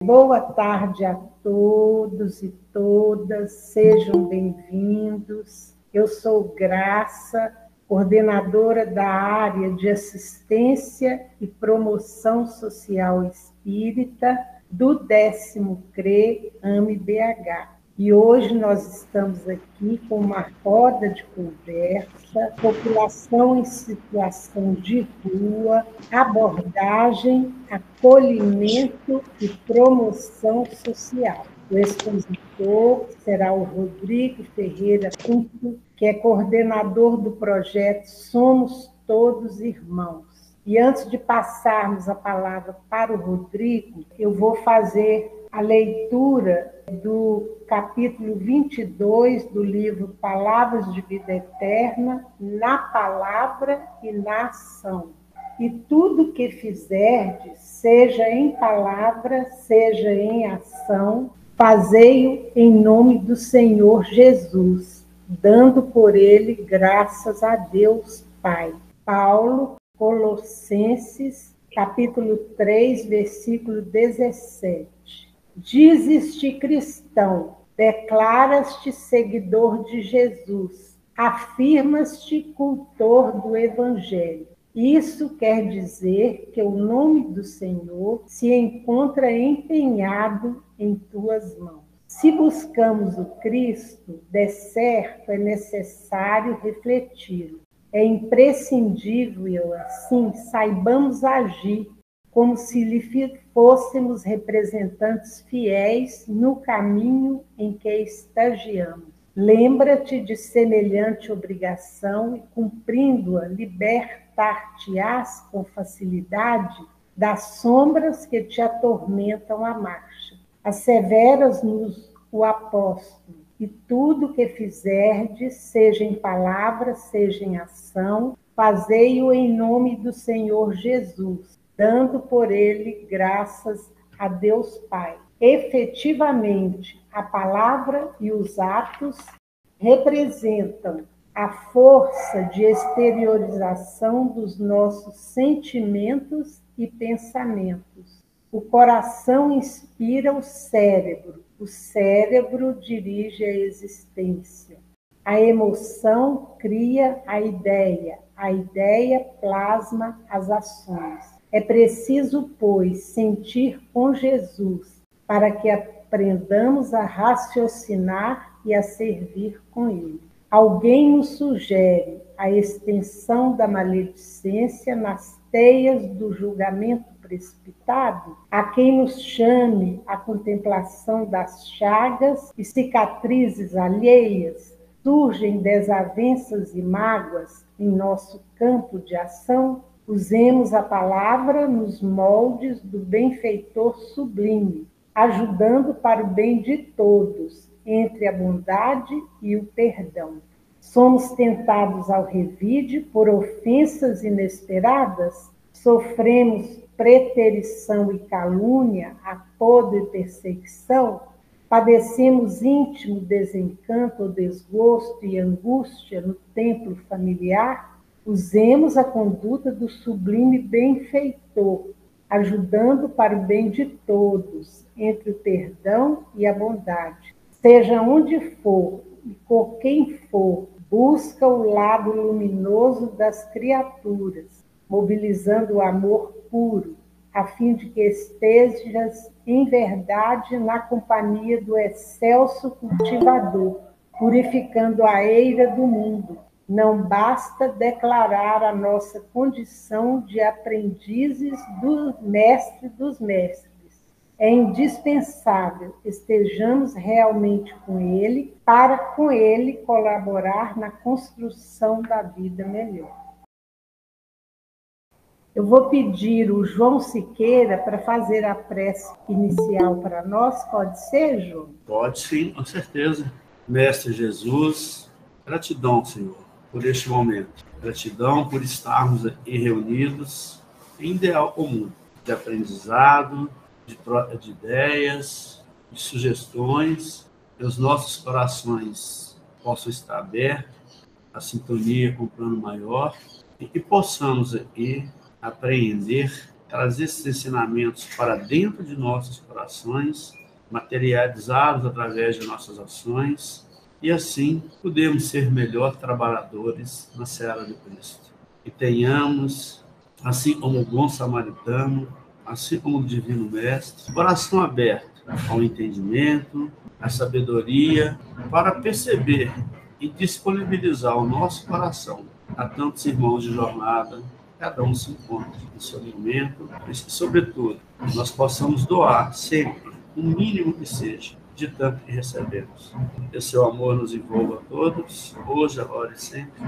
Boa tarde a todos e todas, sejam bem-vindos. Eu sou Graça, coordenadora da área de assistência e promoção social espírita do 10º CRE AME-BH. E hoje nós estamos aqui com uma roda de conversa, população em situação de rua, abordagem, acolhimento e promoção social. O expositor será o Rodrigo Ferreira Pinto, que é coordenador do projeto Somos Todos Irmãos. E antes de passarmos a palavra para o Rodrigo, eu vou fazer a leitura do capítulo 22 do livro Palavras de Vida Eterna, na palavra e na ação. E tudo que fizerdes, seja em palavra, seja em ação, fazei-o em nome do Senhor Jesus, dando por ele graças a Deus Pai. Paulo, Colossenses, capítulo 3, versículo 17. Dizes-te cristão, declaras-te seguidor de Jesus, afirmas-te cultor do Evangelho. Isso quer dizer que o nome do Senhor se encontra empenhado em tuas mãos. Se buscamos o Cristo, de certo é necessário refleti-lo. É imprescindível, assim, saibamos agir como se lhe fôssemos representantes fiéis no caminho em que estagiamos. Lembra-te de semelhante obrigação e, cumprindo-a, libertar-te-ás com facilidade das sombras que te atormentam a marcha. Asseveras-nos o apóstolo, e tudo que fizerdes, seja em palavra, seja em ação, fazei-o em nome do Senhor Jesus, dando por ele graças a Deus Pai. Efetivamente, a palavra e os atos representam a força de exteriorização dos nossos sentimentos e pensamentos. O coração inspira o cérebro dirige a existência. A emoção cria a ideia plasma as ações. É preciso, pois, sentir com Jesus, para que aprendamos a raciocinar e a servir com ele. Alguém nos sugere a extensão da maledicência nas teias do julgamento precipitado? A quem nos chame à contemplação das chagas e cicatrizes alheias? Surgem desavenças e mágoas em nosso campo de ação? Usemos a palavra nos moldes do benfeitor sublime, ajudando para o bem de todos, entre a bondade e o perdão. Somos tentados ao revide por ofensas inesperadas? Sofremos preterição e calúnia, apodo e perseguição? Padecemos íntimo desencanto ou desgosto e angústia no templo familiar? Usemos a conduta do sublime benfeitor, ajudando para o bem de todos, entre o perdão e a bondade. Seja onde for e por quem for, busca o lado luminoso das criaturas, mobilizando o amor puro, a fim de que estejas em verdade na companhia do excelso cultivador, purificando a eira do mundo. Não basta declarar a nossa condição de aprendizes do Mestre dos Mestres. É indispensável estejamos realmente com ele, para com ele colaborar na construção da vida melhor. Eu vou pedir o João Siqueira para fazer a prece inicial para nós. Pode ser, João? Pode sim, com certeza. Mestre Jesus, gratidão, Senhor, por este momento. Gratidão por estarmos aqui reunidos em ideal comum, de aprendizado, de troca de ideias, de sugestões, que os nossos corações possam estar abertos à sintonia com o plano maior e que possamos aqui apreender trazer esses ensinamentos para dentro de nossos corações, materializados através de nossas ações, e assim podemos ser melhor trabalhadores na seara de Cristo. E tenhamos, assim como o bom samaritano, assim como o divino mestre, coração aberto ao entendimento, à sabedoria, para perceber e disponibilizar o nosso coração a tantos irmãos de jornada, cada um se encontra no seu momento, mas que, sobretudo, nós possamos doar sempre, o mínimo que seja, de tanto que recebemos. Que o seu amor nos envolva a todos, hoje, agora e sempre.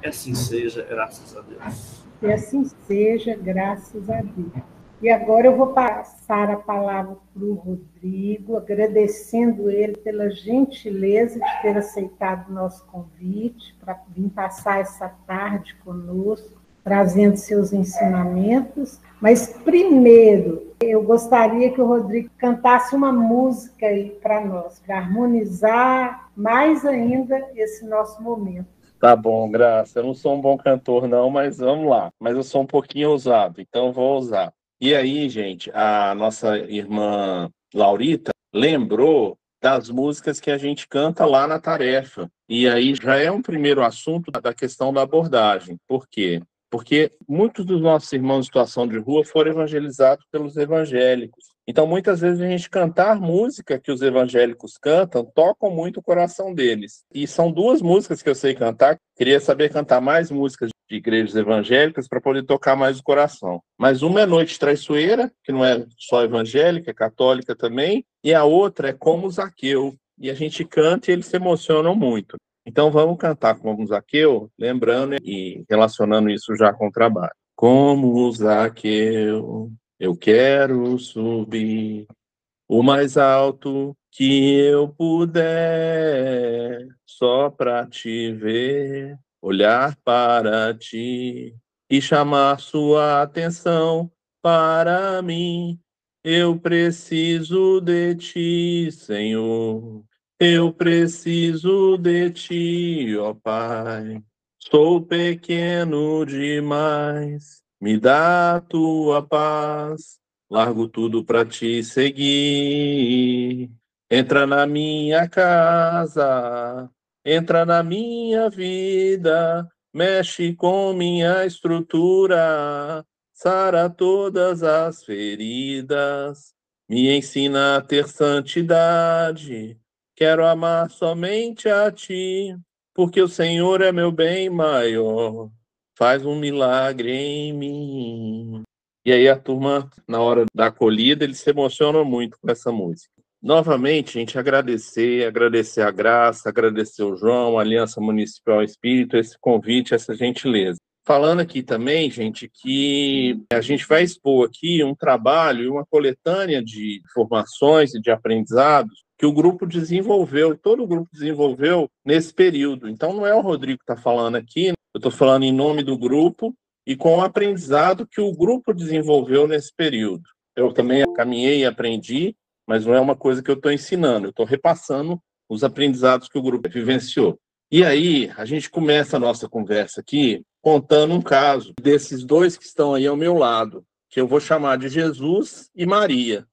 Que assim seja, graças a Deus. Que assim seja, graças a Deus. E agora eu vou passar a palavra para o Rodrigo, agradecendo ele pela gentileza de ter aceitado o nosso convite para vir passar essa tarde conosco, trazendo seus ensinamentos. Mas, primeiro, eu gostaria que o Rodrigo cantasse uma música aí para nós, para harmonizar mais ainda esse nosso momento. Tá bom, Graça. Eu não sou um bom cantor, não, mas vamos lá. Mas eu sou um pouquinho ousado, então vou ousar. E aí, gente, a nossa irmã Laurita lembrou das músicas que a gente canta lá na tarefa. E aí já é um primeiro assunto da questão da abordagem. Por quê? Porque muitos dos nossos irmãos em situação de rua foram evangelizados pelos evangélicos. Então, muitas vezes, a gente cantar música que os evangélicos cantam tocam muito o coração deles. E são duas músicas que eu sei cantar. Queria saber cantar mais músicas de igrejas evangélicas para poder tocar mais o coração. Mas uma é Noite Traiçoeira, que não é só evangélica, é católica também. E a outra é Como Zaqueu. E a gente canta e eles se emocionam muito. Então vamos cantar como Zaqueu, lembrando e relacionando isso já com o trabalho. Como Zaqueu, eu quero subir o mais alto que eu puder, só para te ver, olhar para ti e chamar sua atenção para mim. Eu preciso de ti, Senhor. Eu preciso de ti, ó Pai. Sou pequeno demais, me dá a tua paz. Largo tudo para te seguir. Entra na minha casa, entra na minha vida, mexe com minha estrutura, sara todas as feridas, me ensina a ter santidade. Quero amar somente a ti, porque o Senhor é meu bem maior. Faz um milagre em mim. E aí a turma, na hora da acolhida, eles se emocionam muito com essa música. Novamente, gente, agradecer a Graça, agradecer o João, a Aliança Municipal Espírito, esse convite, essa gentileza. Falando aqui também, gente, que a gente vai expor aqui um trabalho e uma coletânea de informações e de aprendizados que o grupo desenvolveu, todo o grupo desenvolveu nesse período. Então, não é o Rodrigo que está falando aqui, eu estou falando em nome do grupo e com o aprendizado que o grupo desenvolveu nesse período. Eu também caminhei e aprendi, mas não é uma coisa que eu estou ensinando, eu estou repassando os aprendizados que o grupo vivenciou. E aí, a gente começa a nossa conversa aqui contando um caso desses dois que estão aí ao meu lado, que eu vou chamar de Jesus e Maria.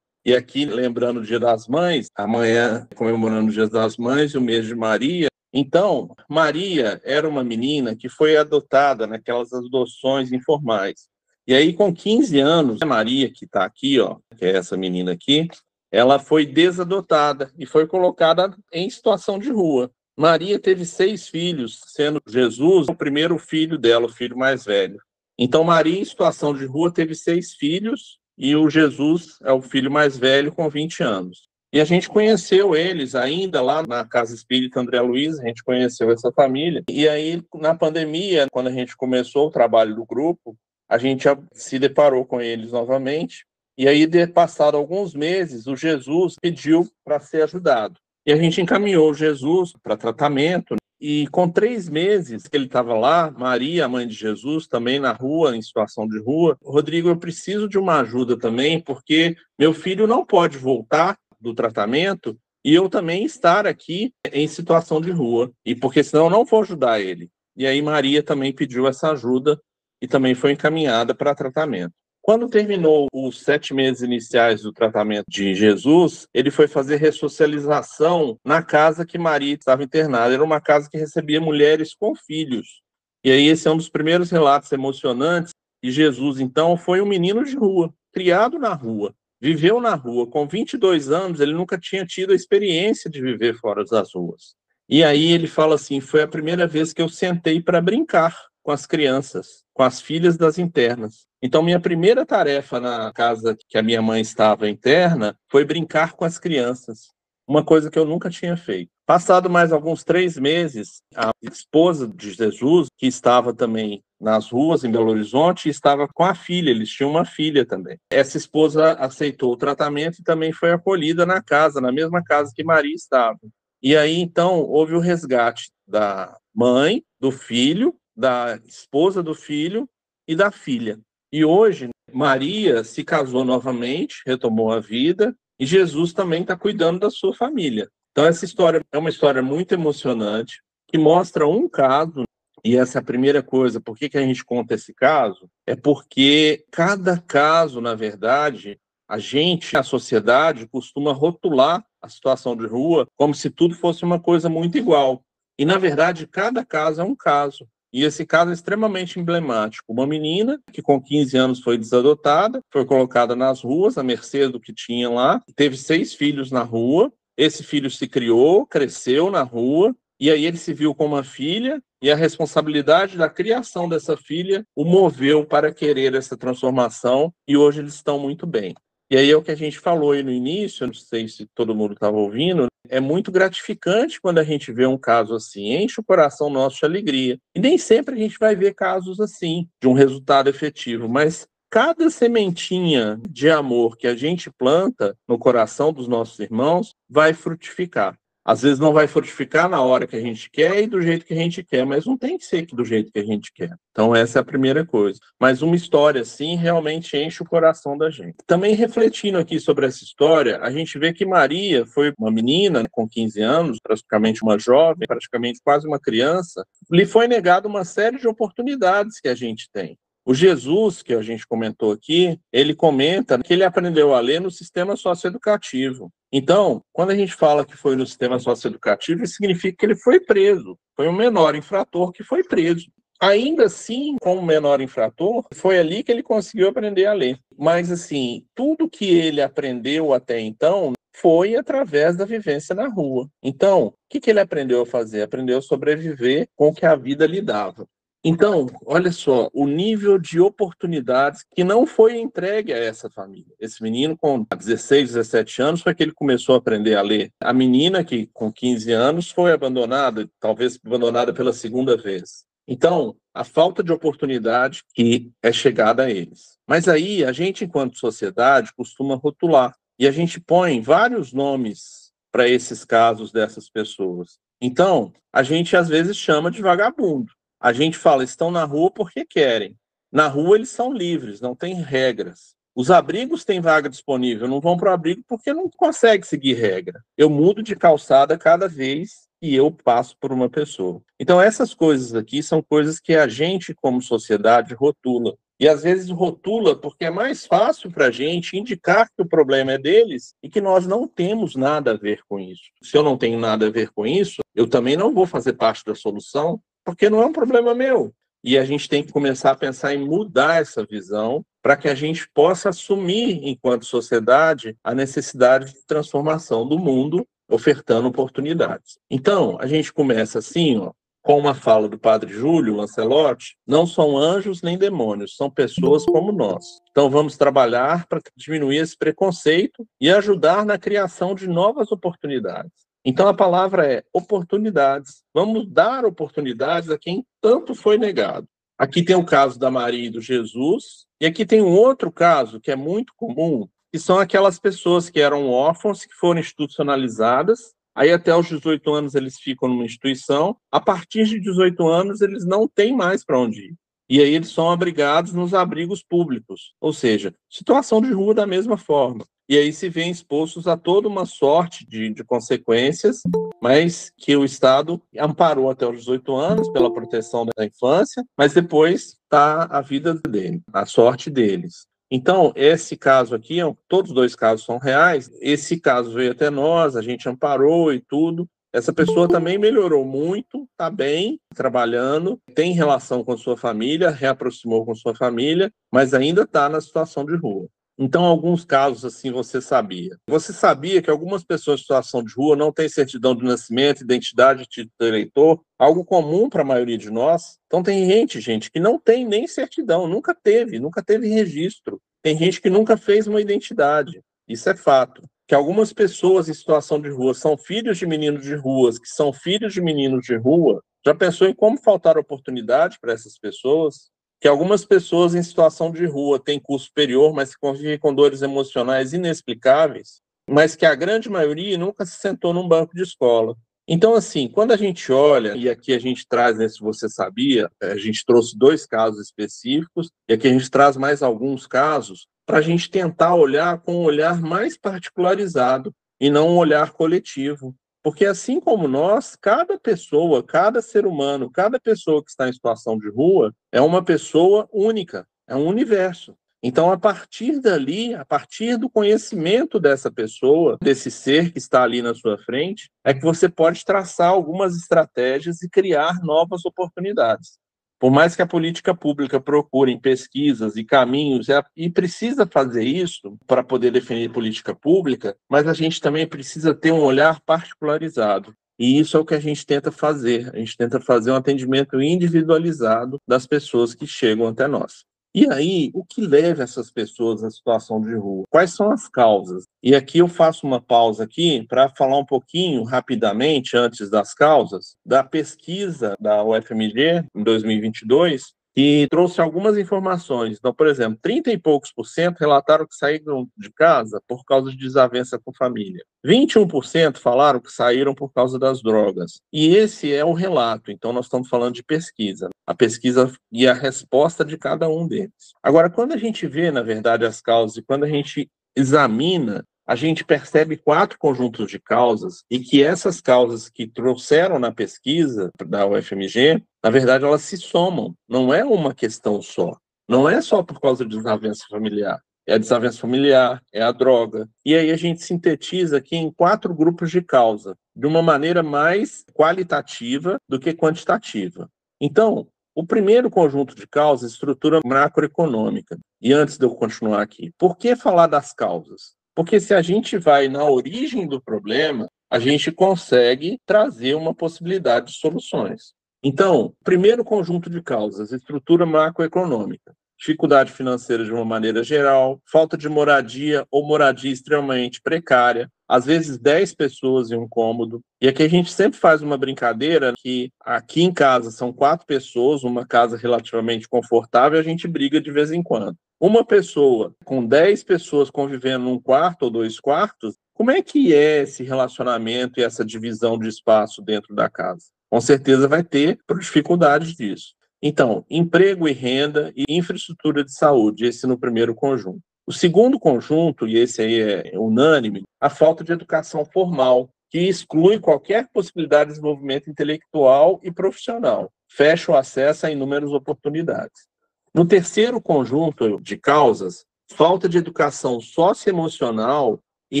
E aqui, lembrando o Dia das Mães, amanhã comemorando o Dia das Mães e o mês de Maria. Então, Maria era uma menina que foi adotada naquelas adoções informais. E aí, com 15 anos, a Maria, que está aqui, ó, que é essa menina aqui, ela foi desadotada e foi colocada em situação de rua. Maria teve 6 filhos, sendo Jesus o primeiro filho dela, o filho mais velho. Então, Maria, em situação de rua, teve 6 filhos, e o Jesus é o filho mais velho, com 20 anos. E a gente conheceu eles ainda lá na Casa Espírita André Luiz, a gente conheceu essa família. E aí, na pandemia, quando a gente começou o trabalho do grupo, a gente se deparou com eles novamente. E aí, passado alguns meses, o Jesus pediu para ser ajudado. E a gente encaminhou o Jesus para tratamento. E com 3 meses que ele estava lá, Maria, a mãe de Jesus, também na rua, em situação de rua, Rodrigo, eu preciso de uma ajuda também, porque meu filho não pode voltar do tratamento e eu também estar aqui em situação de rua, e porque senão eu não vou ajudar ele. E aí Maria também pediu essa ajuda e também foi encaminhada para tratamento. Quando terminou os 7 meses iniciais do tratamento de Jesus, ele foi fazer ressocialização na casa que Maria estava internada. Era uma casa que recebia mulheres com filhos. E aí esse é um dos primeiros relatos emocionantes. E Jesus, então, foi um menino de rua, criado na rua, viveu na rua. Com 22 anos, ele nunca tinha tido a experiência de viver fora das ruas. E aí ele fala assim, foi a primeira vez que eu sentei para brincar com as crianças, com as filhas das internas. Então, minha primeira tarefa na casa que a minha mãe estava interna foi brincar com as crianças, uma coisa que eu nunca tinha feito. Passado mais alguns 3 meses, a esposa de Jesus, que estava também nas ruas em Belo Horizonte, estava com a filha, eles tinham uma filha também. Essa esposa aceitou o tratamento e também foi acolhida na casa, na mesma casa que Maria estava. E aí, então, houve o resgate da mãe, do filho, da esposa do filho e da filha. E hoje, Maria se casou novamente, retomou a vida, e Jesus também está cuidando da sua família. Então, essa história é uma história muito emocionante, que mostra um caso, e essa é a primeira coisa, por que a gente conta esse caso? É porque cada caso, na verdade, a sociedade, costuma rotular a situação de rua como se tudo fosse uma coisa muito igual. E, na verdade, cada caso é um caso. E esse caso é extremamente emblemático. Uma menina que com 15 anos foi desadotada, foi colocada nas ruas, à mercê do que tinha lá, teve 6 filhos na rua. Esse filho se criou, cresceu na rua, e aí ele se viu com uma filha, e a responsabilidade da criação dessa filha o moveu para querer essa transformação, e hoje eles estão muito bem. E aí é o que a gente falou aí no início, não sei se todo mundo estava ouvindo, é muito gratificante quando a gente vê um caso assim, enche o coração nosso de alegria. E nem sempre a gente vai ver casos assim, de um resultado efetivo, mas cada sementinha de amor que a gente planta no coração dos nossos irmãos vai frutificar. Às vezes não vai frutificar na hora que a gente quer e do jeito que a gente quer, mas não tem que ser do jeito que a gente quer. Então essa é a primeira coisa. Mas uma história assim realmente enche o coração da gente. Também refletindo aqui sobre essa história, a gente vê que Maria foi uma menina com 15 anos, praticamente uma jovem, praticamente quase uma criança, lhe foi negada uma série de oportunidades que a gente tem. O Jesus, que a gente comentou aqui, ele comenta que ele aprendeu a ler no sistema socioeducativo. Então, quando a gente fala que foi no sistema socioeducativo, isso significa que ele foi preso. Foi um menor infrator que foi preso. Ainda assim, como menor infrator, foi ali que ele conseguiu aprender a ler. Mas, assim, tudo que ele aprendeu até então foi através da vivência na rua. Então, o que ele aprendeu a fazer? Aprendeu a sobreviver com o que a vida lhe dava. Então, olha só, o nível de oportunidades que não foi entregue a essa família. Esse menino com 16, 17 anos foi que ele começou a aprender a ler. A menina que com 15 anos foi abandonada, talvez abandonada pela segunda vez. Então, a falta de oportunidade que é chegada a eles. Mas aí, a gente, enquanto sociedade, costuma rotular. E a gente põe vários nomes para esses casos dessas pessoas. Então, a gente às vezes chama de vagabundo. A gente fala, estão na rua porque querem. Na rua eles são livres, não tem regras. Os abrigos têm vaga disponível, não vão para o abrigo porque não consegue seguir regra. Eu mudo de calçada cada vez que eu passo por uma pessoa. Então essas coisas aqui são coisas que a gente, como sociedade, rotula. E às vezes rotula porque é mais fácil para a gente indicar que o problema é deles e que nós não temos nada a ver com isso. Se eu não tenho nada a ver com isso, eu também não vou fazer parte da solução, porque não é um problema meu. E a gente tem que começar a pensar em mudar essa visão para que a gente possa assumir, enquanto sociedade, a necessidade de transformação do mundo, ofertando oportunidades. Então, a gente começa assim, ó, com uma fala do padre Júlio Lancelotti: não são anjos nem demônios, são pessoas como nós. Então vamos trabalhar para diminuir esse preconceito e ajudar na criação de novas oportunidades. Então a palavra é oportunidades. Vamos dar oportunidades a quem tanto foi negado. Aqui tem o caso da Maria e do Jesus, e aqui tem um outro caso que é muito comum, que são aquelas pessoas que eram órfãos, que foram institucionalizadas. Aí até os 18 anos eles ficam numa instituição, a partir de 18 anos eles não têm mais para onde ir. E aí eles são abrigados nos abrigos públicos, ou seja, situação de rua da mesma forma. E aí se vêem expostos a toda uma sorte de consequências, mas que o Estado amparou até os 18 anos pela proteção da infância, mas depois está a vida dele, a sorte deles. Então, esse caso aqui, todos os dois casos são reais. Esse caso veio até nós, a gente amparou e tudo. Essa pessoa também melhorou muito, está bem, trabalhando, tem relação com sua família, reaproximou com sua família, mas ainda está na situação de rua. Então, alguns casos, assim, você sabia. Você sabia que algumas pessoas em situação de rua não têm certidão de nascimento, identidade, título de eleitor, algo comum para a maioria de nós. Então, tem gente, que não tem nem certidão, nunca teve registro. Tem gente que nunca fez uma identidade. Isso é fato. Que algumas pessoas em situação de rua são filhos de meninos de ruas, que são filhos de meninos de rua. Já pensou em como faltar oportunidade para essas pessoas? Que algumas pessoas em situação de rua têm curso superior, mas que convivem com dores emocionais inexplicáveis, mas que a grande maioria nunca se sentou num banco de escola. Então, assim, quando a gente olha, e aqui a gente traz nesse Você Sabia, a gente trouxe 2 casos específicos, e aqui a gente traz mais alguns casos, para a gente tentar olhar com um olhar mais particularizado, e não um olhar coletivo. Porque assim como nós, cada pessoa, cada ser humano, cada pessoa que está em situação de rua é uma pessoa única, é um universo. Então, a partir dali, a partir do conhecimento dessa pessoa, desse ser que está ali na sua frente, é que você pode traçar algumas estratégias e criar novas oportunidades. Por mais que a política pública procure em pesquisas e caminhos, e precisa fazer isso para poder definir política pública, mas a gente também precisa ter um olhar particularizado. E isso é o que a gente tenta fazer. A gente tenta fazer um atendimento individualizado das pessoas que chegam até nós. E aí, o que leva essas pessoas à situação de rua? Quais são as causas? E aqui eu faço uma pausa aqui para falar um pouquinho, rapidamente, antes das causas, da pesquisa da UFMG, em 2022, que trouxe algumas informações. Então, por exemplo, 30 e poucos por cento relataram que saíram de casa por causa de desavença com família. 21% falaram que saíram por causa das drogas. E esse é o relato. Então, nós estamos falando de pesquisa. A pesquisa e a resposta de cada um deles. Agora, quando a gente vê, na verdade, as causas e quando a gente examina, a gente percebe 4 conjuntos de causas e que essas causas que trouxeram na pesquisa da UFMG, na verdade, elas se somam. Não é uma questão só. Não é só por causa de desavença familiar. É a desavença familiar, é a droga. E aí a gente sintetiza aqui em 4 grupos de causa, de uma maneira mais qualitativa do que quantitativa. Então, o primeiro conjunto de causas é estrutura macroeconômica. E antes de eu continuar aqui, por que falar das causas? Porque se a gente vai na origem do problema, a gente consegue trazer uma possibilidade de soluções. Então, primeiro conjunto de causas, estrutura macroeconômica. Dificuldade financeira de uma maneira geral, falta de moradia ou moradia extremamente precária, às vezes 10 pessoas em um cômodo. E aqui a gente sempre faz uma brincadeira que aqui em casa são 4 pessoas, uma casa relativamente confortável, a gente briga de vez em quando. Uma pessoa com 10 pessoas convivendo num quarto ou 2 quartos, como é que é esse relacionamento e essa divisão de espaço dentro da casa? Com certeza vai ter dificuldades disso. Então, emprego e renda e infraestrutura de saúde, esse no primeiro conjunto. O segundo conjunto, e esse aí é unânime, a falta de educação formal, que exclui qualquer possibilidade de desenvolvimento intelectual e profissional, fecha o acesso a inúmeras oportunidades. No terceiro conjunto de causas, falta de educação socioemocional e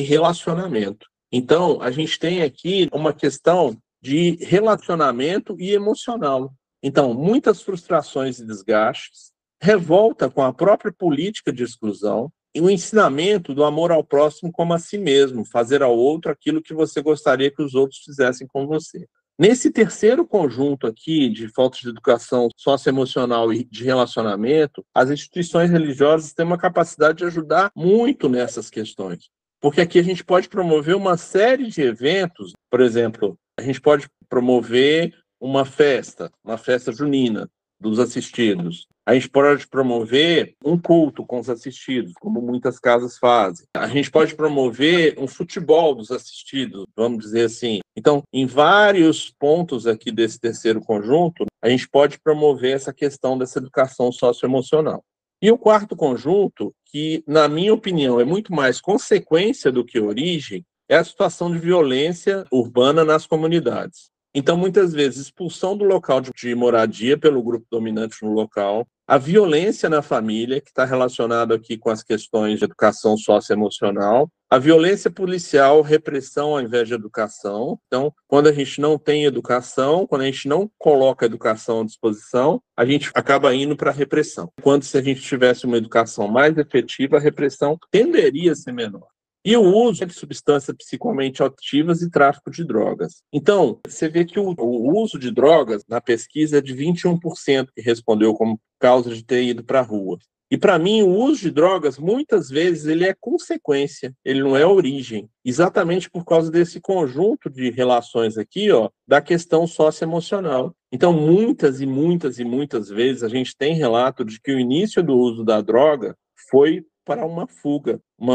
relacionamento. Então, a gente tem aqui uma questão de relacionamento e emocional. Então, muitas frustrações e desgastes, revolta com a própria política de exclusão e o ensinamento do amor ao próximo como a si mesmo, fazer ao outro aquilo que você gostaria que os outros fizessem com você. Nesse terceiro conjunto aqui de falta de educação socioemocional e de relacionamento, as instituições religiosas têm uma capacidade de ajudar muito nessas questões. Porque aqui a gente pode promover uma série de eventos, por exemplo, a gente pode promover uma festa junina dos assistidos. A gente pode promover um culto com os assistidos, como muitas casas fazem. A gente pode promover um futebol dos assistidos, vamos dizer assim. Então, em vários pontos aqui desse terceiro conjunto, a gente pode promover essa questão dessa educação socioemocional. E o quarto conjunto, que, na minha opinião, é muito mais consequência do que origem, é a situação de violência urbana nas comunidades. Então, muitas vezes, expulsão do local de moradia pelo grupo dominante no local, a violência na família, que está relacionado aqui com as questões de educação socioemocional, a violência policial, repressão ao invés de educação. Então, quando a gente não tem educação, quando a gente não coloca a educação à disposição, a gente acaba indo para a repressão. Quando se a gente tivesse uma educação mais efetiva, a repressão tenderia a ser menor. E o uso de substâncias psicoativamente ativas e tráfico de drogas. Então, você vê que o uso de drogas na pesquisa é de 21% que respondeu como causa de ter ido para a rua. E, para mim, o uso de drogas, muitas vezes, ele é consequência, ele não é origem, exatamente por causa desse conjunto de relações aqui, da questão socioemocional. Então, muitas e muitas e muitas vezes, a gente tem relato de que o início do uso da droga foi para uma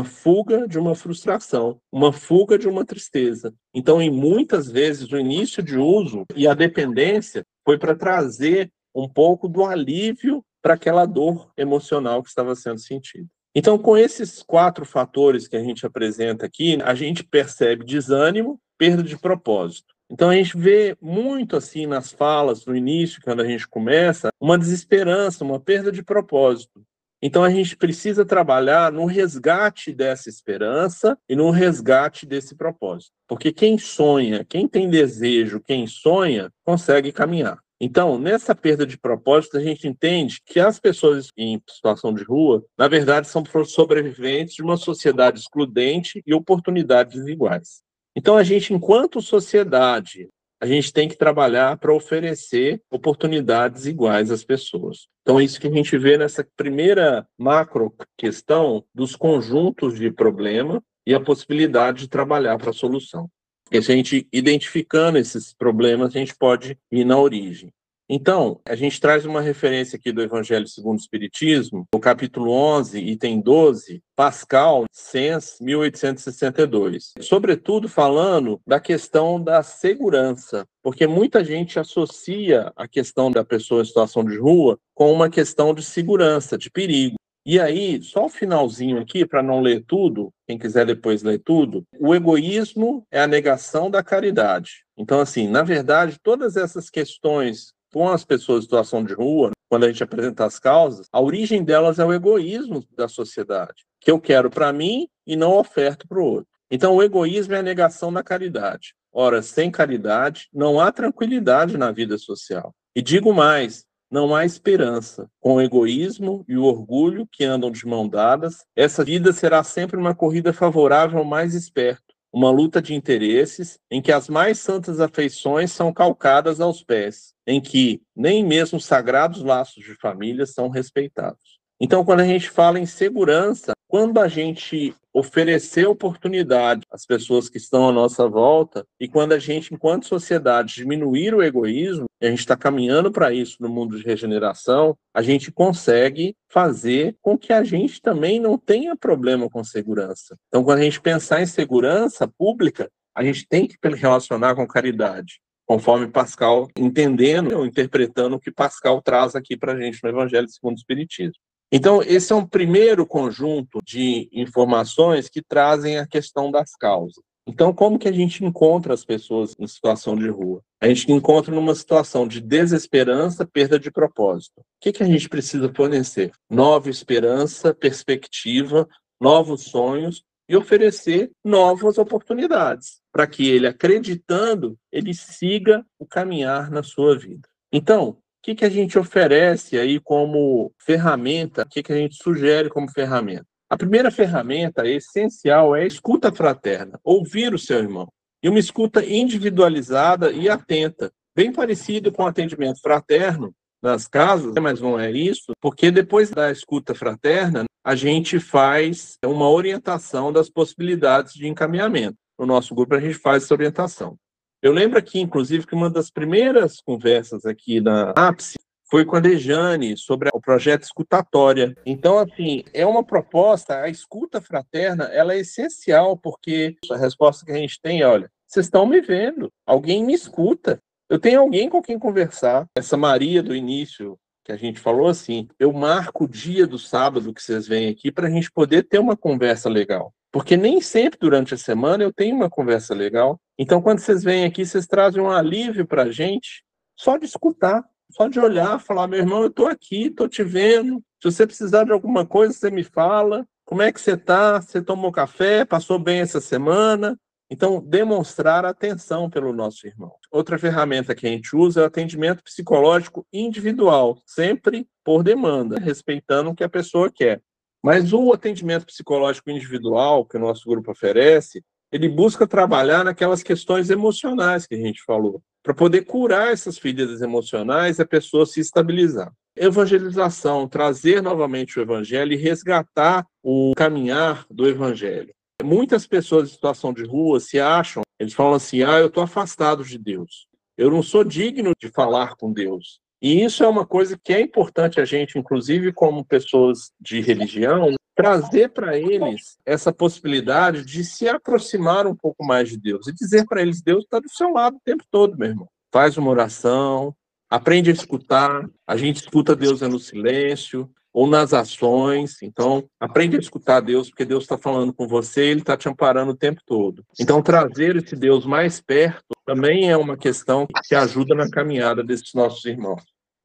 fuga de uma frustração, uma fuga de uma tristeza. Então, em muitas vezes, o início de uso e a dependência foi para trazer um pouco do alívio para aquela dor emocional que estava sendo sentida. Então, com esses 4 fatores que a gente apresenta aqui, a gente percebe desânimo, perda de propósito. Então, a gente vê muito assim nas falas, no início, quando a gente começa, uma desesperança, uma perda de propósito. Então, a gente precisa trabalhar no resgate dessa esperança e no resgate desse propósito. Porque quem sonha, quem tem desejo, quem sonha, consegue caminhar. Então, nessa perda de propósito, a gente entende que as pessoas em situação de rua, na verdade, são sobreviventes de uma sociedade excludente e oportunidades desiguais. Então, a gente, enquanto sociedade, a gente tem que trabalhar para oferecer oportunidades iguais às pessoas. Então, é isso que a gente vê nessa primeira macro questão dos conjuntos de problema e a possibilidade de trabalhar para a solução. Porque se a gente identificando esses problemas, a gente pode ir na origem. Então, a gente traz uma referência aqui do Evangelho segundo o Espiritismo, no capítulo 11, item 12, Pascal, Sens, 1862. Sobretudo falando da questão da segurança, porque muita gente associa a questão da pessoa em situação de rua com uma questão de segurança, de perigo. E aí, só o finalzinho aqui, para não ler tudo, quem quiser depois ler tudo, o egoísmo é a negação da caridade. Então, assim, na verdade, todas essas questões com as pessoas em situação de rua, quando a gente apresenta as causas, a origem delas é o egoísmo da sociedade, que eu quero para mim e não oferto para o outro. Então, o egoísmo é a negação da caridade. Ora, sem caridade, não há tranquilidade na vida social. E digo mais, não há esperança. Com o egoísmo e o orgulho que andam de mão dadas, essa vida será sempre uma corrida favorável ao mais esperto, uma luta de interesses em que as mais santas afeições são calcadas aos pés, em que nem mesmo sagrados laços de família são respeitados. Então, quando a gente fala em segurança, quando a gente oferecer oportunidade às pessoas que estão à nossa volta e quando a gente, enquanto sociedade, diminuir o egoísmo, e a gente está caminhando para isso no mundo de regeneração, a gente consegue fazer com que a gente também não tenha problema com segurança. Então, quando a gente pensar em segurança pública, a gente tem que relacionar com caridade, conforme Pascal, entendendo ou interpretando o que Pascal traz aqui para a gente no Evangelho segundo o Espiritismo. Então, esse é um primeiro conjunto de informações que trazem a questão das causas. Então, como que a gente encontra as pessoas em situação de rua? A gente encontra numa situação de desesperança, perda de propósito. O que a gente precisa fornecer? Nova esperança, perspectiva, novos sonhos e oferecer novas oportunidades, para que ele, acreditando, ele siga o caminhar na sua vida. Então, o que a gente oferece aí como ferramenta? O que a gente sugere como ferramenta? A primeira ferramenta essencial é a escuta fraterna, ouvir o seu irmão. E uma escuta individualizada e atenta, bem parecido com o atendimento fraterno nas casas, mas não é isso, porque depois da escuta fraterna, a gente faz uma orientação das possibilidades de encaminhamento. No nosso grupo, a gente faz essa orientação. Eu lembro aqui, inclusive, que uma das primeiras conversas aqui na ápice foi com a Dejane sobre o projeto Escutatória. Então, assim, é uma proposta, a escuta fraterna, ela é essencial, porque a resposta que a gente tem é, olha, vocês estão me vendo, alguém me escuta, eu tenho alguém com quem conversar. Essa Maria do início, que a gente falou assim, eu marco o dia do sábado que vocês vêm aqui para a gente poder ter uma conversa legal. Porque nem sempre durante a semana eu tenho uma conversa legal. Então, quando vocês vêm aqui, vocês trazem um alívio para a gente só de escutar. Só de olhar, falar, meu irmão, eu estou aqui, estou te vendo. Se você precisar de alguma coisa, você me fala. Como é que você está? Você tomou café? Passou bem essa semana? Então, demonstrar atenção pelo nosso irmão. Outra ferramenta que a gente usa é o atendimento psicológico individual, sempre por demanda, respeitando o que a pessoa quer. Mas o atendimento psicológico individual que o nosso grupo oferece, ele busca trabalhar naquelas questões emocionais que a gente falou, para poder curar essas feridas emocionais e a pessoa se estabilizar. Evangelização, trazer novamente o evangelho e resgatar o caminhar do evangelho. Muitas pessoas em situação de rua se acham, eles falam assim, eu estou afastado de Deus, eu não sou digno de falar com Deus. E isso é uma coisa que é importante a gente, inclusive como pessoas de religião, trazer para eles essa possibilidade de se aproximar um pouco mais de Deus e dizer para eles, Deus está do seu lado o tempo todo, meu irmão. Faz uma oração, aprende a escutar, a gente escuta Deus no silêncio, ou nas ações. Então, aprende a escutar Deus, porque Deus está falando com você, Ele está te amparando o tempo todo. Então, trazer esse Deus mais perto também é uma questão que ajuda na caminhada desses nossos irmãos.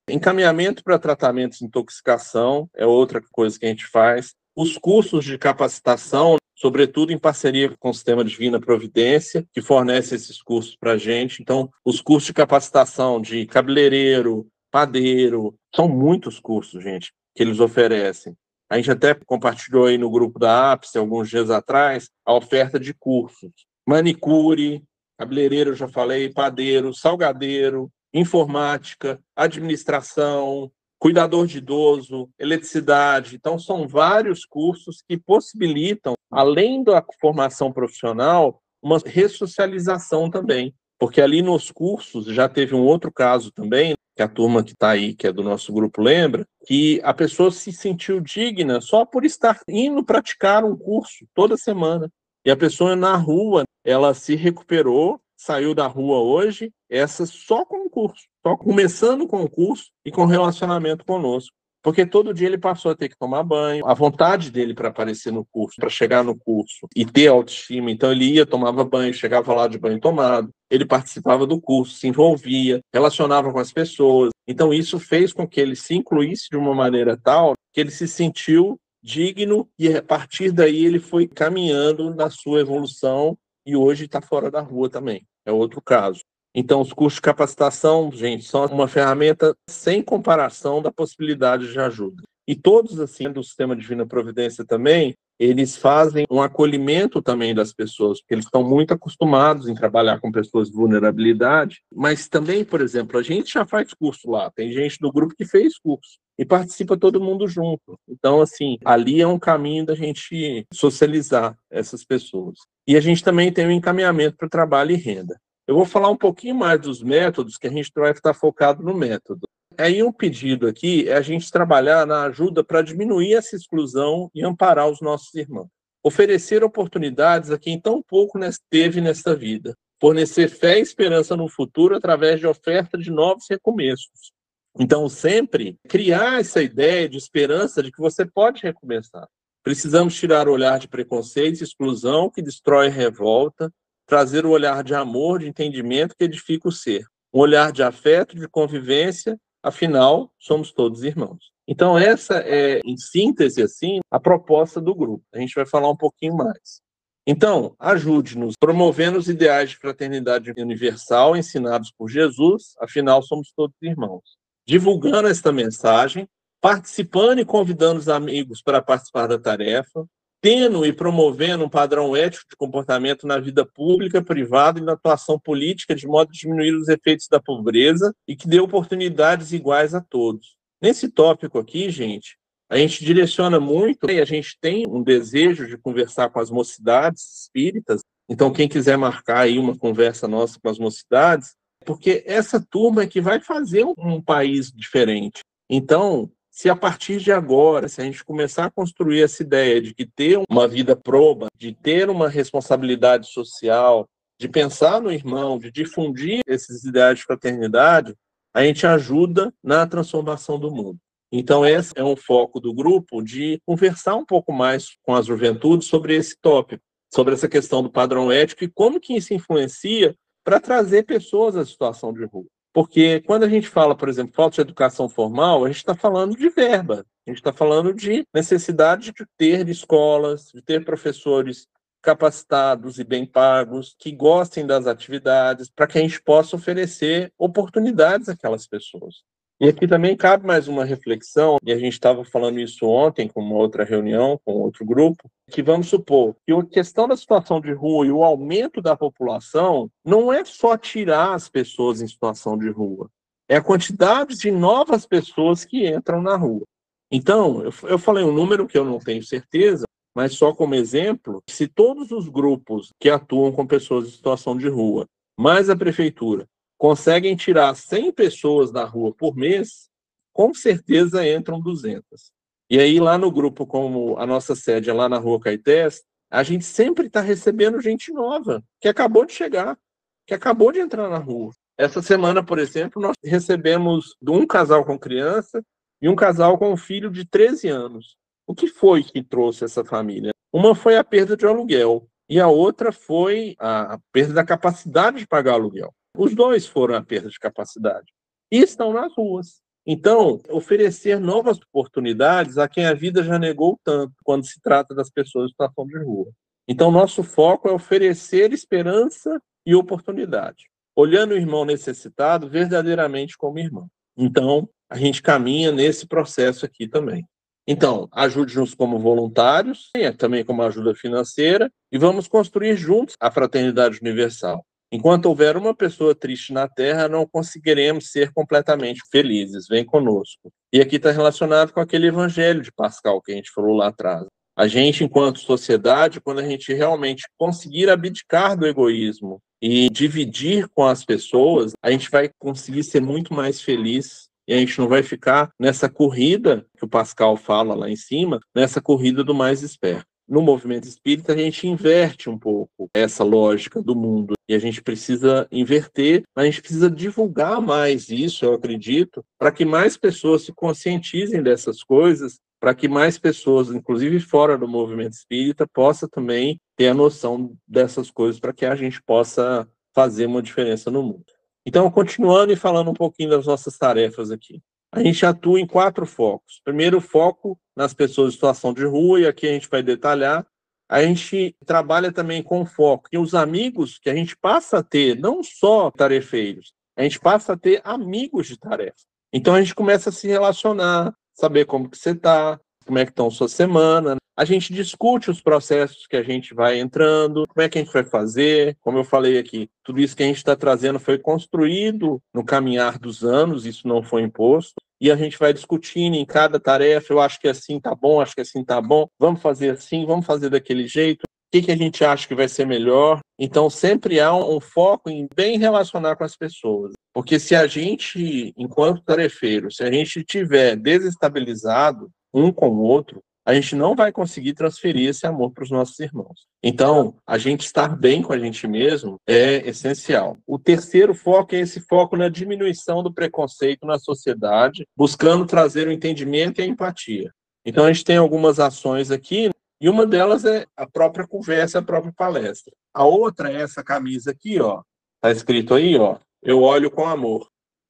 Encaminhamento para tratamentos de intoxicação é outra coisa que a gente faz. Os cursos de capacitação, sobretudo em parceria com o Sistema Divina Providência, que fornece esses cursos para a gente. Então, os cursos de capacitação de cabeleireiro, padeiro, são muitos cursos, gente, que eles oferecem. A gente até compartilhou aí no grupo da Ápice, alguns dias atrás, a oferta de cursos. Manicure, cabeleireiro, eu já falei, padeiro, salgadeiro, informática, administração, cuidador de idoso, eletricidade. Então, são vários cursos que possibilitam, além da formação profissional, uma ressocialização também. Porque ali nos cursos, já teve um outro caso também, que a turma que está aí, que é do nosso grupo, lembra, que a pessoa se sentiu digna só por estar indo praticar um curso toda semana. E a pessoa na rua, ela se recuperou, saiu da rua hoje, essa só com o curso, só começando com o curso e com relacionamento conosco. Porque todo dia ele passou a ter que tomar banho, a vontade dele para aparecer no curso, para chegar no curso e ter autoestima, então ele ia, tomava banho, chegava lá de banho tomado, ele participava do curso, se envolvia, relacionava com as pessoas. Então isso fez com que ele se incluísse de uma maneira tal que ele se sentiu digno e a partir daí ele foi caminhando na sua evolução e hoje está fora da rua também. É outro caso. Então, os cursos de capacitação, gente, são uma ferramenta sem comparação da possibilidade de ajuda. E todos, assim, do Sistema Divina Providência também, eles fazem um acolhimento também das pessoas, porque eles estão muito acostumados em trabalhar com pessoas de vulnerabilidade, mas também, por exemplo, a gente já faz curso lá, tem gente do grupo que fez curso, e participa todo mundo junto. Então, assim, ali é um caminho da gente socializar essas pessoas. E a gente também tem um encaminhamento para trabalho e renda. Eu vou falar um pouquinho mais dos métodos, que a gente vai estar focado no método. Aí um pedido aqui é a gente trabalhar na ajuda para diminuir essa exclusão e amparar os nossos irmãos. Oferecer oportunidades a quem tão pouco teve nesta vida. Fornecer fé e esperança no futuro através de oferta de novos recomeços. Então, sempre criar essa ideia de esperança de que você pode recomeçar. Precisamos tirar o olhar de preconceito e exclusão que destrói e revolta, trazer o olhar de amor, de entendimento que edifica o ser. Um olhar de afeto, de convivência, afinal, somos todos irmãos. Então, essa é, em síntese, assim, a proposta do grupo. A gente vai falar um pouquinho mais. Então, ajude-nos promovendo os ideais de fraternidade universal ensinados por Jesus, afinal, somos todos irmãos. Divulgando esta mensagem, participando e convidando os amigos para participar da tarefa, tendo e promovendo um padrão ético de comportamento na vida pública, privada e na atuação política, de modo a diminuir os efeitos da pobreza e que dê oportunidades iguais a todos. Nesse tópico aqui, gente, a gente direciona muito e a gente tem um desejo de conversar com as mocidades espíritas. Então, quem quiser marcar aí uma conversa nossa com as mocidades, porque essa turma é que vai fazer um país diferente. Então, se a partir de agora, se a gente começar a construir essa ideia de que ter uma vida proba, de ter uma responsabilidade social, de pensar no irmão, de difundir esses ideais de fraternidade, a gente ajuda na transformação do mundo. Então, esse é um foco do grupo de conversar um pouco mais com a juventude sobre esse tópico, sobre essa questão do padrão ético e como que isso influencia para trazer pessoas à situação de rua. Porque quando a gente fala, por exemplo, falta de educação formal, a gente está falando de verba, a gente está falando de necessidade de ter escolas, de ter professores capacitados e bem pagos, que gostem das atividades, para que a gente possa oferecer oportunidades àquelas pessoas. E aqui também cabe mais uma reflexão, e a gente estava falando isso ontem com uma outra reunião, com outro grupo, que vamos supor que a questão da situação de rua e o aumento da população não é só tirar as pessoas em situação de rua, é a quantidade de novas pessoas que entram na rua. Então, eu falei um número que eu não tenho certeza, mas só como exemplo, se todos os grupos que atuam com pessoas em situação de rua, mais a prefeitura, conseguem tirar 100 pessoas da rua por mês, com certeza entram 200. E aí, lá no grupo, como a nossa sede é lá na Rua Caetés, a gente sempre está recebendo gente nova, que acabou de chegar, que acabou de entrar na rua. Essa semana, por exemplo, nós recebemos um casal com criança e um casal com um filho de 13 anos. O que foi que trouxe essa família? Uma foi a perda de aluguel e a outra foi a perda da capacidade de pagar aluguel. Os dois foram a perda de capacidade e estão nas ruas. Então, oferecer novas oportunidades a quem a vida já negou tanto quando se trata das pessoas em situação de rua. Então, nosso foco é oferecer esperança e oportunidade, olhando o irmão necessitado verdadeiramente como irmão. Então, a gente caminha nesse processo aqui também. Então, ajude-nos como voluntários, também como ajuda financeira, e vamos construir juntos a fraternidade universal. Enquanto houver uma pessoa triste na Terra, não conseguiremos ser completamente felizes. Vem conosco. E aqui está relacionado com aquele evangelho de Pascal que a gente falou lá atrás. A gente, enquanto sociedade, quando a gente realmente conseguir abdicar do egoísmo e dividir com as pessoas, a gente vai conseguir ser muito mais feliz. E a gente não vai ficar nessa corrida que o Pascal fala lá em cima, nessa corrida do mais esperto. No movimento espírita, a gente inverte um pouco essa lógica do mundo. E a gente precisa inverter, mas a gente precisa divulgar mais isso, eu acredito, para que mais pessoas se conscientizem dessas coisas, para que mais pessoas, inclusive fora do movimento espírita, possam também ter a noção dessas coisas, para que a gente possa fazer uma diferença no mundo. Então, continuando e falando um pouquinho das nossas tarefas aqui. A gente atua em 4 focos. Primeiro, foco nas pessoas em situação de rua, e aqui a gente vai detalhar. A gente trabalha também com foco em os amigos que a gente passa a ter, não só tarefeiros, a gente passa a ter amigos de tarefa. Então, a gente começa a se relacionar, saber como que você está, como é que estão sua semana. A gente discute os processos que a gente vai entrando, como é que a gente vai fazer. Como eu falei aqui, tudo isso que a gente está trazendo foi construído no caminhar dos anos, isso não foi imposto. E a gente vai discutindo em cada tarefa, eu acho que assim tá bom, acho que assim tá bom, vamos fazer assim, vamos fazer daquele jeito. O que a gente acha que vai ser melhor? Então, sempre há um foco em bem relacionar com as pessoas. Porque se a gente, enquanto tarefeiro, se a gente estiver desestabilizado um com o outro, a gente não vai conseguir transferir esse amor para os nossos irmãos. Então, a gente estar bem com a gente mesmo é essencial. O terceiro foco é esse foco na diminuição do preconceito na sociedade, buscando trazer o entendimento e a empatia. Então, a gente tem algumas ações aqui, e uma delas é a própria conversa, a própria palestra. A outra é essa camisa aqui, ó. Tá escrito aí, ó. Eu olho com amor.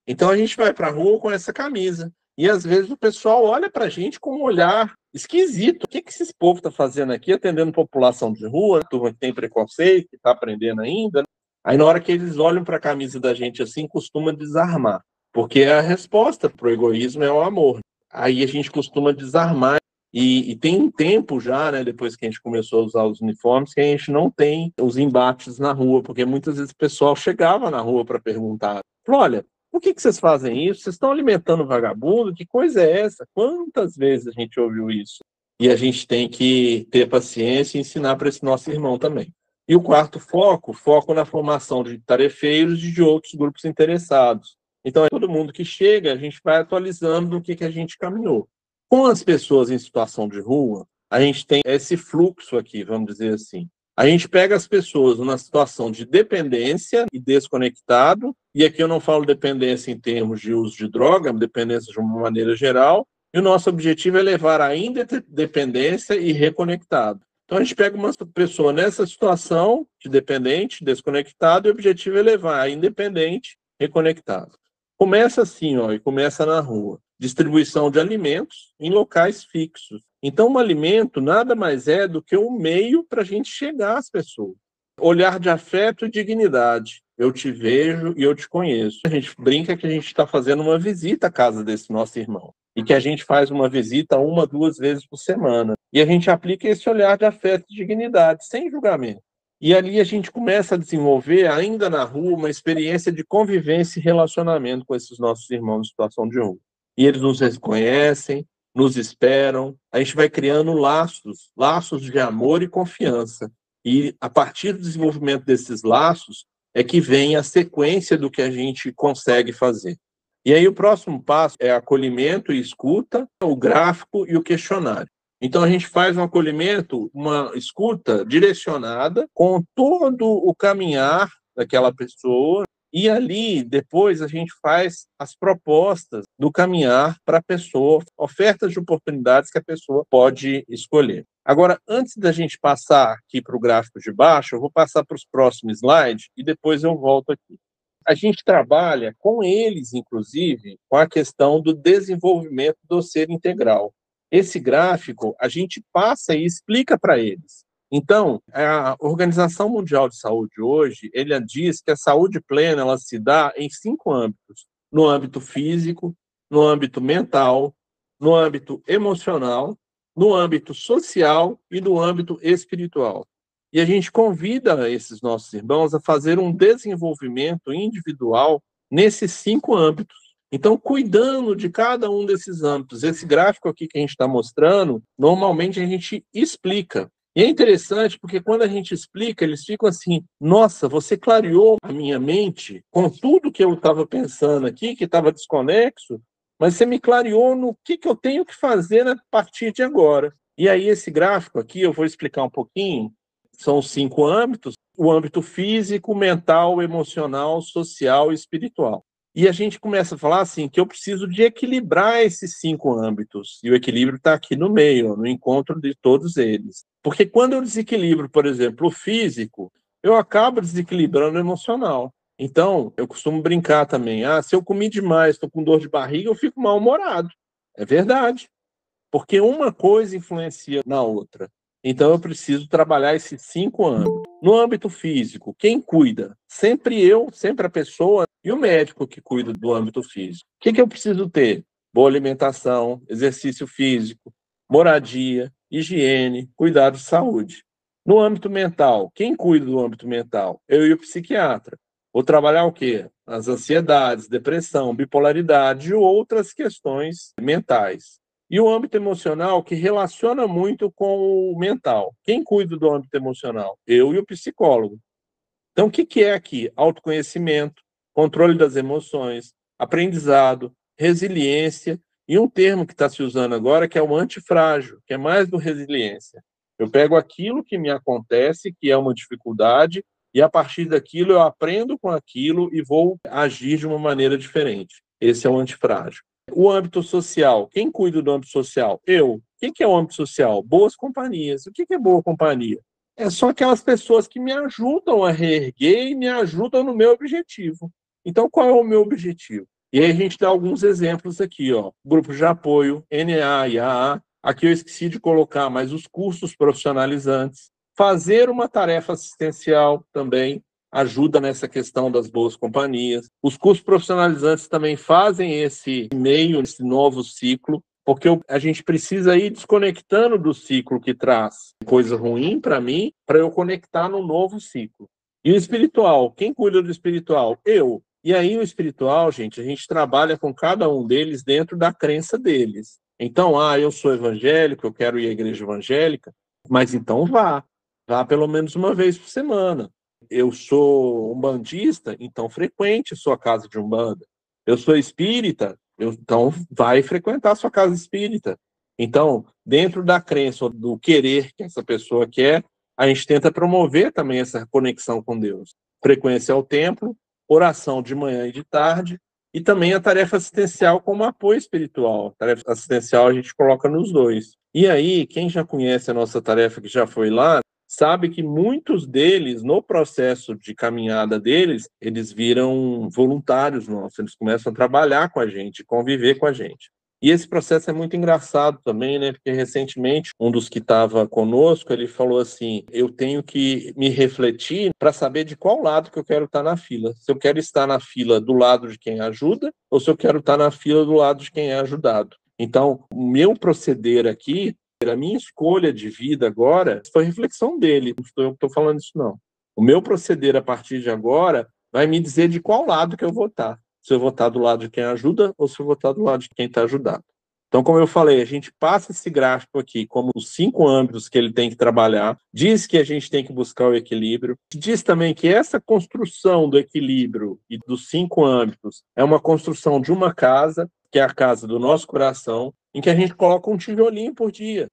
Então, a gente vai para a rua com essa camisa. E, às vezes, o pessoal olha para a gente com um olhar esquisito. O que esses povos estão fazendo aqui, atendendo população de rua, turma que tem preconceito, que está aprendendo ainda. Aí, na hora que eles olham para a camisa da gente assim, costuma desarmar. Porque a resposta para o egoísmo é o amor. Aí a gente costuma desarmar. E tem um tempo já, né, depois que a gente começou a usar os uniformes, que a gente não tem os embates na rua, porque muitas vezes o pessoal chegava na rua para perguntar, olha, por que vocês fazem isso? Vocês estão alimentando vagabundo? Que coisa é essa? Quantas vezes a gente ouviu isso? E a gente tem que ter paciência e ensinar para esse nosso irmão também. E o quarto foco na formação de tarefeiros e de outros grupos interessados. Então, é todo mundo que chega, a gente vai atualizando do que a gente caminhou. Com as pessoas em situação de rua, a gente tem esse fluxo aqui, vamos dizer assim. A gente pega as pessoas numa situação de dependência e desconectado, e aqui eu não falo dependência em termos de uso de droga, dependência de uma maneira geral, e o nosso objetivo é levar a independência e reconectado. Então a gente pega uma pessoa nessa situação de dependente, desconectado, e o objetivo é levar a independente, reconectado. Começa assim, ó, e começa na rua. Distribuição de alimentos em locais fixos. Então, um alimento nada mais é do que um meio para a gente chegar às pessoas. Olhar de afeto e dignidade. Eu te vejo e eu te conheço. A gente brinca que a gente está fazendo uma visita à casa desse nosso irmão. E que a gente faz uma visita 1, 2 vezes por semana. E a gente aplica esse olhar de afeto e dignidade, sem julgamento. E ali a gente começa a desenvolver, ainda na rua, uma experiência de convivência e relacionamento com esses nossos irmãos em situação de rua. E eles nos reconhecem, nos esperam, a gente vai criando laços de amor e confiança. E a partir do desenvolvimento desses laços é que vem a sequência do que a gente consegue fazer. E aí o próximo passo é acolhimento e escuta, o gráfico e o questionário. Então a gente faz um acolhimento, uma escuta direcionada com todo o caminhar daquela pessoa, e ali depois a gente faz as propostas do caminhar para a pessoa, ofertas de oportunidades que a pessoa pode escolher. Agora, antes da gente passar aqui para o gráfico de baixo, eu vou passar para os próximos slides e depois eu volto aqui. A gente trabalha com eles, inclusive, com a questão do desenvolvimento do ser integral. Esse gráfico a gente passa e explica para eles. Então, a Organização Mundial de Saúde hoje, ela diz que a saúde plena ela se dá em 5 âmbitos: no âmbito físico, no âmbito mental, no âmbito emocional, no âmbito social e no âmbito espiritual. E a gente convida esses nossos irmãos a fazer um desenvolvimento individual nesses 5 âmbitos. Então, cuidando de cada um desses âmbitos. Esse gráfico aqui que a gente está mostrando, normalmente a gente explica. E é interessante porque quando a gente explica, eles ficam assim: nossa, você clareou a minha mente com tudo que eu estava pensando aqui, que estava desconexo, mas você me clareou no que eu tenho que fazer a partir de agora. E aí esse gráfico aqui, eu vou explicar um pouquinho. São 5 âmbitos: o âmbito físico, mental, emocional, social e espiritual. E a gente começa a falar assim, que eu preciso de equilibrar esses 5 âmbitos. E o equilíbrio está aqui no meio, no encontro de todos eles. Porque quando eu desequilibro, por exemplo, o físico, eu acabo desequilibrando o emocional. Então, eu costumo brincar também. Se eu comi demais, estou com dor de barriga, eu fico mal-humorado. É verdade. Porque uma coisa influencia na outra. Então, eu preciso trabalhar esses 5 âmbitos. No âmbito físico, quem cuida? Sempre eu, sempre a pessoa e o médico que cuida do âmbito físico. O que eu preciso ter? Boa alimentação, exercício físico, moradia, higiene, cuidado de saúde. No âmbito mental, quem cuida do âmbito mental? Eu e o psiquiatra. Vou trabalhar o quê? As ansiedades, depressão, bipolaridade e outras questões mentais. E o âmbito emocional, que relaciona muito com o mental. Quem cuida do âmbito emocional? Eu e o psicólogo. Então, o que é aqui? Autoconhecimento, controle das emoções, aprendizado, resiliência e um termo que está se usando agora que é o antifrágil, que é mais do resiliência. Eu pego aquilo que me acontece, que é uma dificuldade, e a partir daquilo eu aprendo com aquilo e vou agir de uma maneira diferente. Esse é o antifrágil. O âmbito social. Quem cuida do âmbito social? Eu. O que é o âmbito social? Boas companhias. O que é boa companhia? São aquelas pessoas que me ajudam a reerguer e me ajudam no meu objetivo. Então, qual é o meu objetivo? E aí a gente dá alguns exemplos aqui, ó. Grupos de apoio, NA e AA. Aqui eu esqueci de colocar, mas os cursos profissionalizantes. Fazer uma tarefa assistencial também ajuda nessa questão das boas companhias. Os cursos profissionalizantes também fazem esse meio, esse novo ciclo, porque a gente precisa ir desconectando do ciclo que traz coisa ruim para mim, para eu conectar no novo ciclo. E o espiritual, quem cuida do espiritual? Eu. E aí o espiritual, gente, a gente trabalha com cada um deles dentro da crença deles. Então, eu sou evangélico, eu quero ir à igreja evangélica, mas então vá pelo menos uma vez por semana. Eu sou umbandista, então frequente sua casa de umbanda. Eu sou espírita, então vai frequentar sua casa espírita. Então, dentro da crença, do querer que essa pessoa quer, a gente tenta promover também essa conexão com Deus. Frequência ao templo, oração de manhã e de tarde, e também a tarefa assistencial como apoio espiritual. A tarefa assistencial a gente coloca nos dois. E aí, quem já conhece a nossa tarefa, que já foi lá, sabe que muitos deles, no processo de caminhada deles, eles viram voluntários nossos, eles começam a trabalhar com a gente, conviver com a gente. E esse processo é muito engraçado também, né? Porque recentemente um dos que estava conosco, ele falou assim: eu tenho que me refletir para saber de qual lado que eu quero estar na fila. Se eu quero estar na fila do lado de quem ajuda ou se eu quero estar na fila do lado de quem é ajudado. Então, o meu proceder aqui, a minha escolha de vida agora, foi reflexão dele, não estou eu que estou falando isso, não. O meu proceder a partir de agora vai me dizer de qual lado que eu vou estar. Se eu vou estar do lado de quem ajuda ou se eu vou estar do lado de quem está ajudado. Então, como eu falei, a gente passa esse gráfico aqui como os 5 âmbitos que ele tem que trabalhar, diz que a gente tem que buscar o equilíbrio, diz também que essa construção do equilíbrio e dos 5 âmbitos é uma construção de uma casa, que é a casa do nosso coração, em que a gente coloca um tijolinho por dia,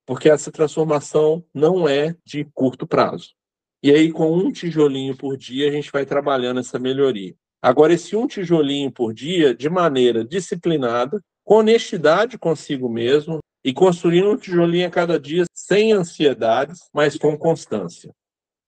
porque essa transformação não é de curto prazo. E aí, com um tijolinho por dia, a gente vai trabalhando essa melhoria. Agora, esse um tijolinho por dia, de maneira disciplinada, com honestidade consigo mesmo, e construindo um tijolinho a cada dia, sem ansiedades, mas com constância.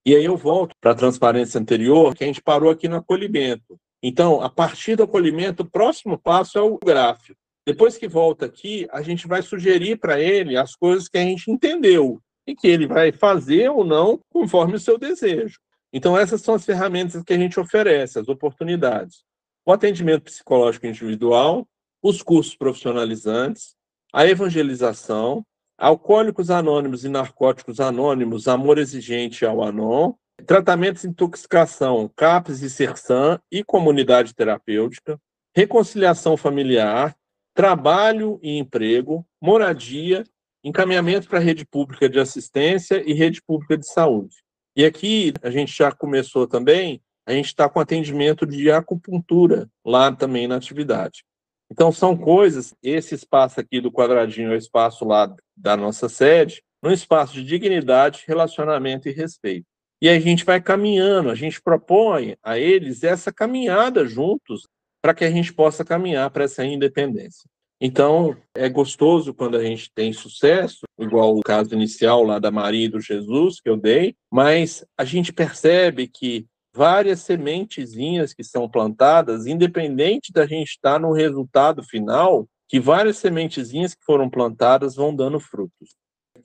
E aí eu volto para a transparência anterior, que a gente parou aqui no acolhimento. Então, a partir do acolhimento, o próximo passo é o gráfico. Depois que volta aqui, a gente vai sugerir para ele as coisas que a gente entendeu e que ele vai fazer ou não conforme o seu desejo. Então, essas são as ferramentas que a gente oferece, as oportunidades. O atendimento psicológico individual, os cursos profissionalizantes, a evangelização, Alcoólicos Anônimos e Narcóticos Anônimos, Amor Exigente ao ANON, tratamentos de intoxicação, CAPS e CERSAM e comunidade terapêutica, reconciliação familiar, trabalho e emprego, moradia, encaminhamento para a rede pública de assistência e rede pública de saúde. E aqui a gente já começou também, a gente está com atendimento de acupuntura lá também na atividade. Então são coisas, esse espaço aqui do quadradinho é o espaço lá da nossa sede, um espaço de dignidade, relacionamento e respeito. E aí a gente vai caminhando, a gente propõe a eles essa caminhada juntos para que a gente possa caminhar para essa independência. Então, é gostoso quando a gente tem sucesso, igual o caso inicial lá da Maria e do Jesus que eu dei, mas a gente percebe que várias sementezinhas que são plantadas, independente da gente estar no resultado final, que várias sementezinhas que foram plantadas vão dando frutos.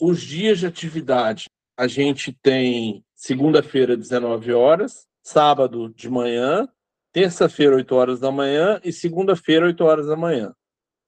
Os dias de atividade, a gente tem segunda-feira, 19 horas, sábado de manhã, terça-feira, 8 horas da manhã e segunda-feira, 8 horas da manhã.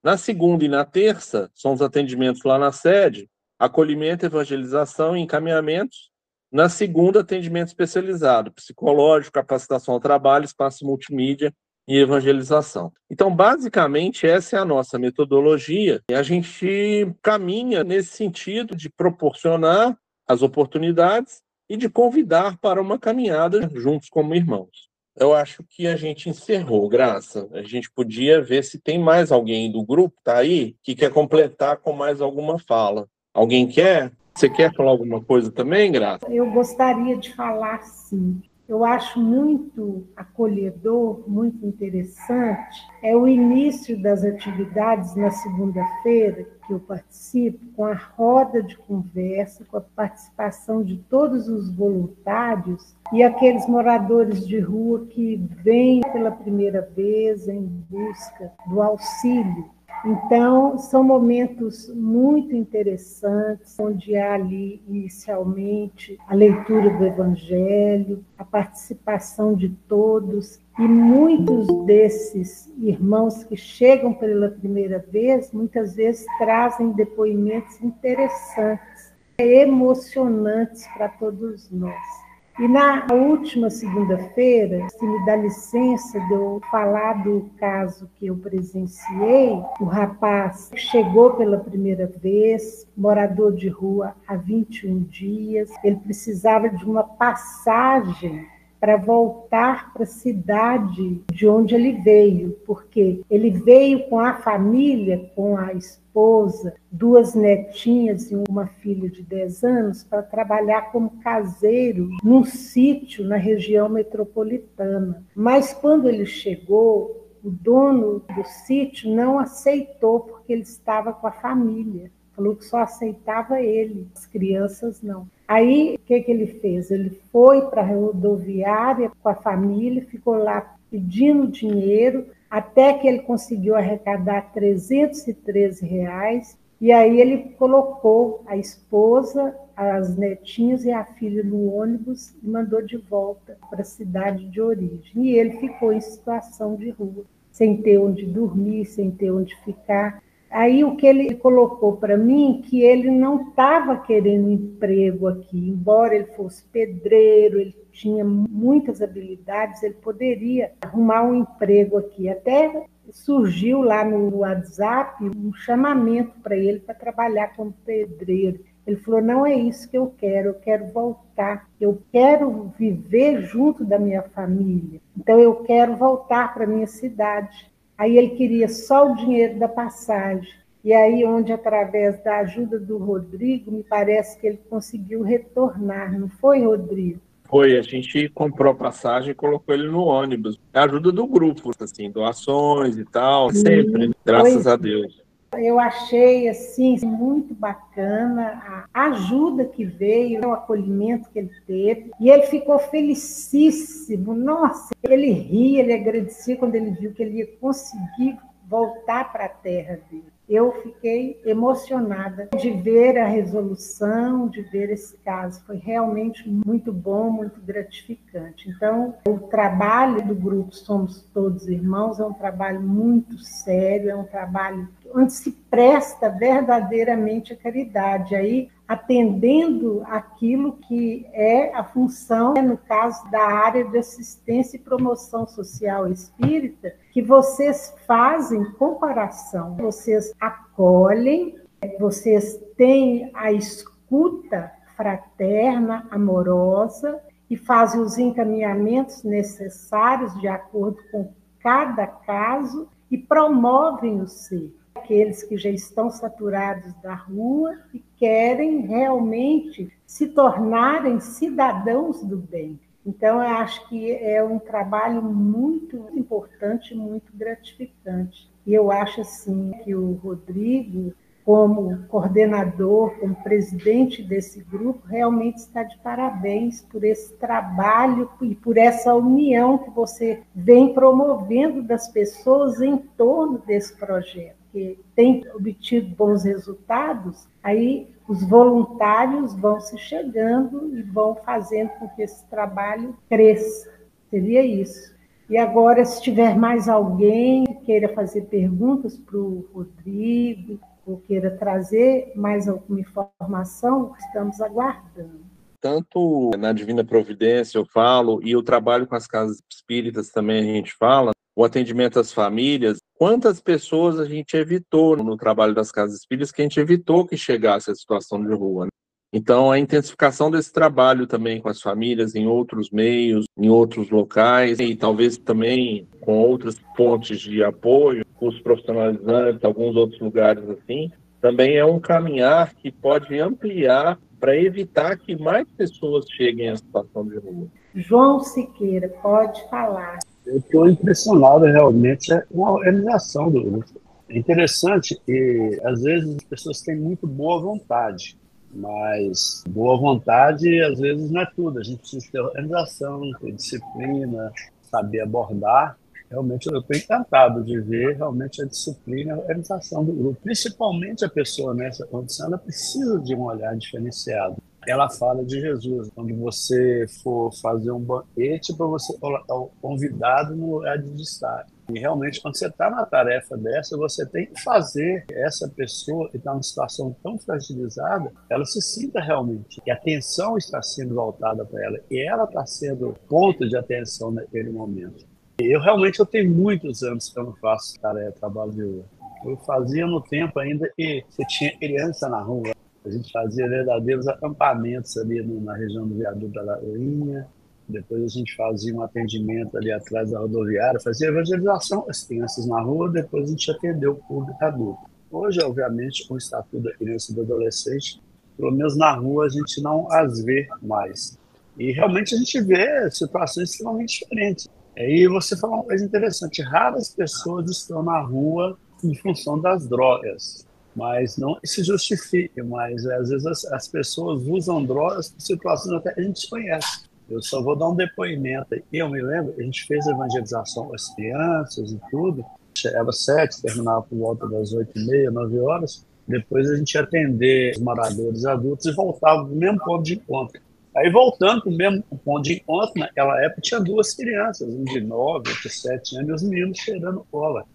Na segunda e na terça, são os atendimentos lá na sede, acolhimento, evangelização e encaminhamentos. Na segunda, atendimento especializado, psicológico, capacitação ao trabalho, espaço multimídia e evangelização. Então, basicamente, essa é a nossa metodologia e a gente caminha nesse sentido de proporcionar as oportunidades e de convidar para uma caminhada juntos como irmãos. Eu acho que a gente encerrou, Graça. A gente podia ver se tem mais alguém do grupo, tá aí, que quer completar com mais alguma fala. Alguém quer? Você quer falar alguma coisa também, Graça? Eu gostaria de falar, sim. Eu acho muito acolhedor, muito interessante, é o início das atividades na segunda-feira, que eu participo, com a roda de conversa, com a participação de todos os voluntários e aqueles moradores de rua que vêm pela primeira vez em busca do auxílio. Então, são momentos muito interessantes, onde há ali, inicialmente, a leitura do Evangelho, a participação de todos, e muitos desses irmãos que chegam pela primeira vez, muitas vezes trazem depoimentos interessantes, emocionantes para todos nós. E na última segunda-feira, se me dá licença de eu falar do caso que eu presenciei, o rapaz chegou pela primeira vez, morador de rua há 21 dias, ele precisava de uma passagem para voltar para a cidade de onde ele veio, porque ele veio com a família, com a esposa, 2 netinhas e uma filha de 10 anos, para trabalhar como caseiro num sítio na região metropolitana. Mas quando ele chegou, o dono do sítio não aceitou, porque ele estava com a família. Falou que só aceitava ele, as crianças não. Aí, o que ele fez? Ele foi para a rodoviária com a família, ficou lá pedindo dinheiro, até que ele conseguiu arrecadar R$ 313, e aí ele colocou a esposa, as netinhas e a filha no ônibus e mandou de volta para a cidade de origem. E ele ficou em situação de rua, sem ter onde dormir, sem ter onde ficar. Aí o que ele colocou para mim, que ele não estava querendo emprego aqui, embora ele fosse pedreiro, ele tinha muitas habilidades, ele poderia arrumar um emprego aqui. Até surgiu lá no WhatsApp um chamamento para ele para trabalhar como pedreiro. Ele falou, não é isso que eu quero voltar, eu quero viver junto da minha família, então eu quero voltar para a minha cidade. Aí ele queria só o dinheiro da passagem. E aí, onde, através da ajuda do Rodrigo, me parece que ele conseguiu retornar, não foi, Rodrigo? Foi, a gente comprou passagem e colocou ele no ônibus. É a ajuda do grupo, assim, doações e tal, sempre, né? Graças a Deus. Eu achei, assim, muito bacana a ajuda que veio, o acolhimento que ele teve, e ele ficou felicíssimo. Nossa, ele ria, ele agradecia quando ele viu que ele ia conseguir voltar para a terra dele. Eu fiquei emocionada de ver a resolução, de ver esse caso. Foi realmente muito bom, muito gratificante. Então, o trabalho do grupo Somos Todos Irmãos é um trabalho muito sério, é um trabalho onde se presta verdadeiramente a caridade, aí atendendo aquilo que é a função, no caso da área de assistência e promoção social espírita, que vocês fazem com coração, vocês acolhem, vocês têm a escuta fraterna, amorosa, e fazem os encaminhamentos necessários de acordo com cada caso e promovem o ser. Aqueles que já estão saturados da rua e querem realmente se tornarem cidadãos do bem. Então, eu acho que é um trabalho muito importante, muito gratificante. E eu acho, assim, que o Rodrigo, como coordenador, como presidente desse grupo, realmente está de parabéns por esse trabalho e por essa união que você vem promovendo das pessoas em torno desse projeto, que tem obtido bons resultados. Aí os voluntários vão se chegando e vão fazendo com que esse trabalho cresça. Seria isso. E agora, se tiver mais alguém que queira fazer perguntas para o Rodrigo, ou queira trazer mais alguma informação, estamos aguardando. Tanto na Divina Providência eu falo, e o trabalho com as casas espíritas também a gente fala, o atendimento às famílias, quantas pessoas a gente evitou no trabalho das casas espíritas, que a gente evitou que chegasse a situação de rua, né? Então, a intensificação desse trabalho também com as famílias em outros meios, em outros locais, e talvez também com outras fontes de apoio, cursos profissionalizantes, alguns outros lugares assim, também é um caminhar que pode ampliar para evitar que mais pessoas cheguem à situação de rua. João Siqueira, pode falar. Eu estou impressionado realmente com a organização do grupo. É interessante que, às vezes, as pessoas têm muito boa vontade, mas boa vontade, às vezes, não é tudo. A gente precisa ter organização, ter disciplina, saber abordar. Realmente, eu estou encantado de ver realmente a disciplina e a organização do grupo. Principalmente a pessoa nessa condição, ela precisa de um olhar diferenciado. Ela fala de Jesus, quando você for fazer um banquete para você colocar o convidado no lugar de destaque. E realmente, quando você está na tarefa dessa, você tem que fazer essa pessoa que está numa situação tão fragilizada, ela se sinta realmente, que a atenção está sendo voltada para ela, e ela está sendo ponto de atenção naquele momento. Eu tenho muitos anos que eu não faço trabalho de rua. Eu fazia no tempo ainda que você tinha criança na rua. A gente fazia verdadeiros acampamentos ali na região do Viaduto da Lagoinha. Depois a gente fazia um atendimento ali atrás da rodoviária, fazia evangelização das crianças na rua, depois a gente atendeu o público adulto. Hoje, obviamente, com o Estatuto da Criança e do Adolescente, pelo menos na rua a gente não as vê mais. E realmente a gente vê situações extremamente diferentes. Aí você falou uma coisa interessante, raras pessoas estão na rua em função das drogas. mas não se justifique, mas às vezes as pessoas usam drogas por situações até que a gente conhece. Eu só vou dar um depoimento. Eu me lembro, a gente fez evangelização com as crianças e tudo, chegava às 7, terminava por volta das 8h30, 9 horas, depois a gente ia atender os moradores adultos e voltava do mesmo ponto de encontro. Aí, voltando para o mesmo ponto de encontro, naquela época tinha 2 crianças, um de 9, outro de 7 anos, e os meninos cheirando cola.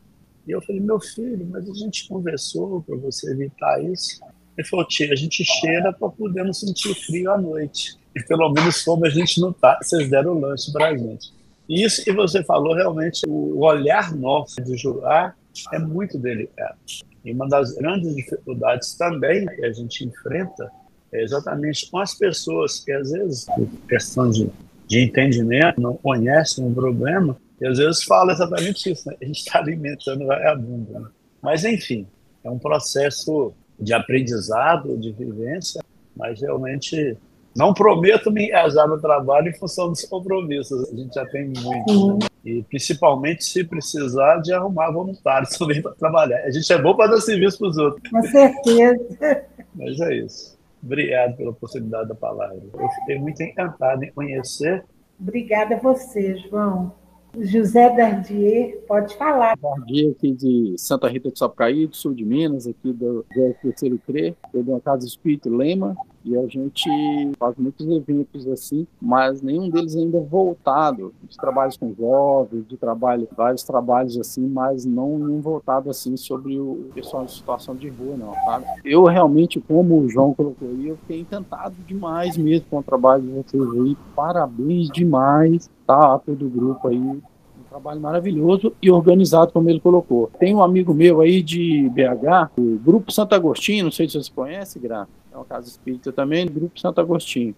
E eu falei, meu filho, mas a gente conversou para você evitar isso. Ele falou, tia, a gente cheira para poder não sentir frio à noite. E pelo menos como a gente não tá, vocês deram o lanche para a gente. E isso que você falou, realmente, o olhar nosso de julgar é muito delicado. E uma das grandes dificuldades também que a gente enfrenta é exatamente com as pessoas que, às vezes, por questão de entendimento, não conhecem um problema, e às vezes falam exatamente isso, né? A gente está alimentando vagabundo. Né? Mas, enfim, é um processo de aprendizado, de vivência, mas realmente não prometo me engajar no trabalho em função dos compromissos. A gente já tem muito. Né? E, principalmente, se precisar de arrumar voluntários também para trabalhar. A gente é bom para dar serviço para os outros. Com certeza. Mas é isso. Obrigado pela possibilidade da palavra. Eu fiquei muito encantado em conhecer. Obrigada a você, João. José Dardier, pode falar. Dardier aqui de Santa Rita de Sapucaí, do sul de Minas, aqui do Terceiro CRE, eu dou uma casa espírita Lema, e a gente faz muitos eventos assim, mas nenhum deles ainda voltado, de trabalhos com jovens, vários trabalhos assim, mas não voltado assim sobre o pessoal em situação de rua, não, sabe? Eu realmente, como o João colocou aí, eu fiquei encantado demais mesmo com o trabalho de vocês aí, parabéns demais, tá, a todo o grupo aí, um trabalho maravilhoso e organizado, como ele colocou. Tem um amigo meu aí de BH, o Grupo Santo Agostinho, não sei se você conhece, Gra, é uma casa espírita também, do Grupo Santo Agostinho.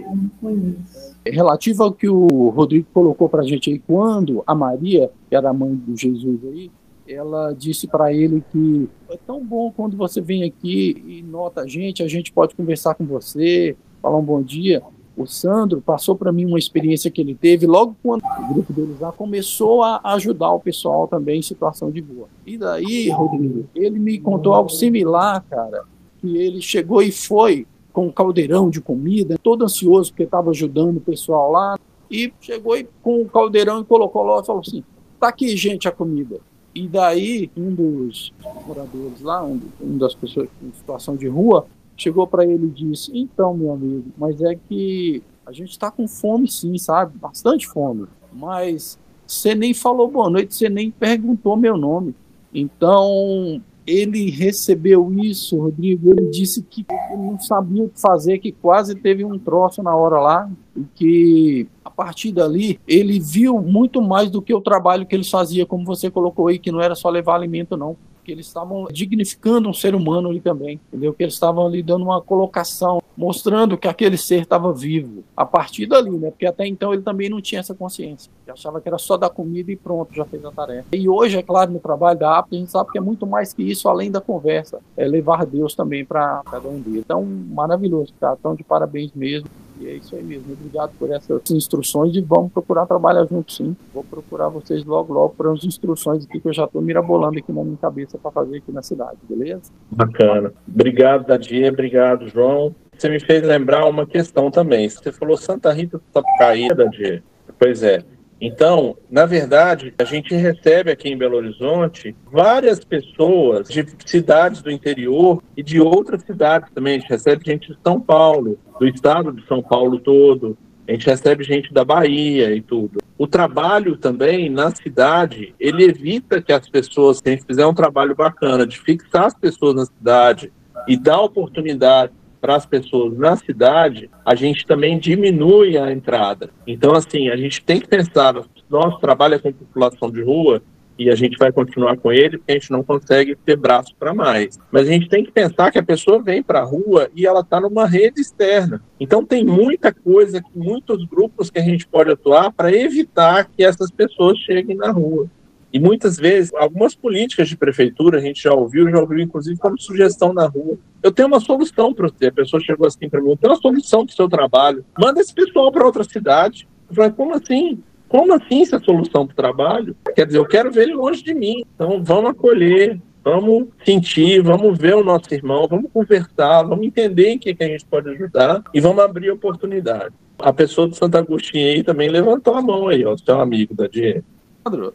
Relativo ao que o Rodrigo colocou pra gente aí, quando a Maria, que era a mãe do Jesus aí, ela disse para ele que é tão bom quando você vem aqui e nota a gente pode conversar com você, falar um bom dia. O Sandro passou para mim uma experiência que ele teve logo quando o grupo deles lá começou a ajudar o pessoal também em situação de rua. E daí, Rodrigo, ele me contou algo similar, cara, que ele chegou e foi com um caldeirão de comida, todo ansioso porque estava ajudando o pessoal lá, e chegou e, com o caldeirão e colocou lá e falou assim, tá aqui, gente, a comida. E daí, um dos moradores lá, um das pessoas em situação de rua, chegou para ele e disse, então, meu amigo, mas é que a gente está com fome sim, sabe? Bastante fome. Mas você nem falou boa noite, você nem perguntou meu nome. Então, ele recebeu isso, Rodrigo, ele disse que ele não sabia o que fazer, que quase teve um troço na hora lá, e que a partir dali ele viu muito mais do que o trabalho que eles faziam, como você colocou aí, que não era só levar alimento, não. Que eles estavam dignificando um ser humano ali também, entendeu? Que eles estavam ali dando uma colocação, mostrando que aquele ser estava vivo, a partir dali, né? Porque até então ele também não tinha essa consciência, ele achava que era só dar comida e pronto, já fez a tarefa. E hoje, é claro, no trabalho da APTA, a gente sabe que é muito mais que isso, além da conversa, é levar Deus também para cada um deles. Então, maravilhoso, cara, então de parabéns mesmo. E é isso aí mesmo. Obrigado por essas instruções e vamos procurar trabalhar junto, sim. Vou procurar vocês logo por umas instruções aqui que eu já estou mirabolando aqui na minha cabeça para fazer aqui na cidade, beleza? Bacana. Obrigado, Dardier. Obrigado, João. Você me fez lembrar uma questão também. Você falou Santa Rita do Sapucaí, Dardier. Pois é. Então, na verdade, a gente recebe aqui em Belo Horizonte várias pessoas de cidades do interior e de outras cidades também. A gente recebe gente de São Paulo, do estado de São Paulo todo. A gente recebe gente da Bahia e tudo. O trabalho também na cidade, ele evita que as pessoas, se a gente fizer um trabalho bacana de fixar as pessoas na cidade e dar oportunidade para as pessoas na cidade, a gente também diminui a entrada. Então, assim, a gente tem que pensar, nosso trabalho é com população de rua, e a gente vai continuar com ele, porque a gente não consegue ter braço para mais. Mas a gente tem que pensar que a pessoa vem para a rua e ela está numa rede externa. Então tem muita coisa, muitos grupos que a gente pode atuar para evitar que essas pessoas cheguem na rua. E muitas vezes, algumas políticas de prefeitura, a gente já ouviu inclusive como sugestão na rua. Eu tenho uma solução para você. A pessoa chegou assim para mim, eu tenho uma solução para o seu trabalho. Manda esse pessoal para outra cidade. Eu falei, como assim? Como assim essa solução para o trabalho? Quer dizer, eu quero ver ele longe de mim. Então vamos acolher, Vamos sentir, vamos ver o nosso irmão, vamos conversar, vamos entender em que a gente pode ajudar e vamos abrir oportunidade. A pessoa do Santo Agostinho aí também levantou a mão aí, ó, seu amigo da Diego.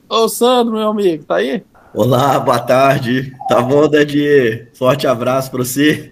Ô, Sandro, meu amigo, tá aí? Olá, boa tarde. Tá bom, Dadier? Forte abraço para você.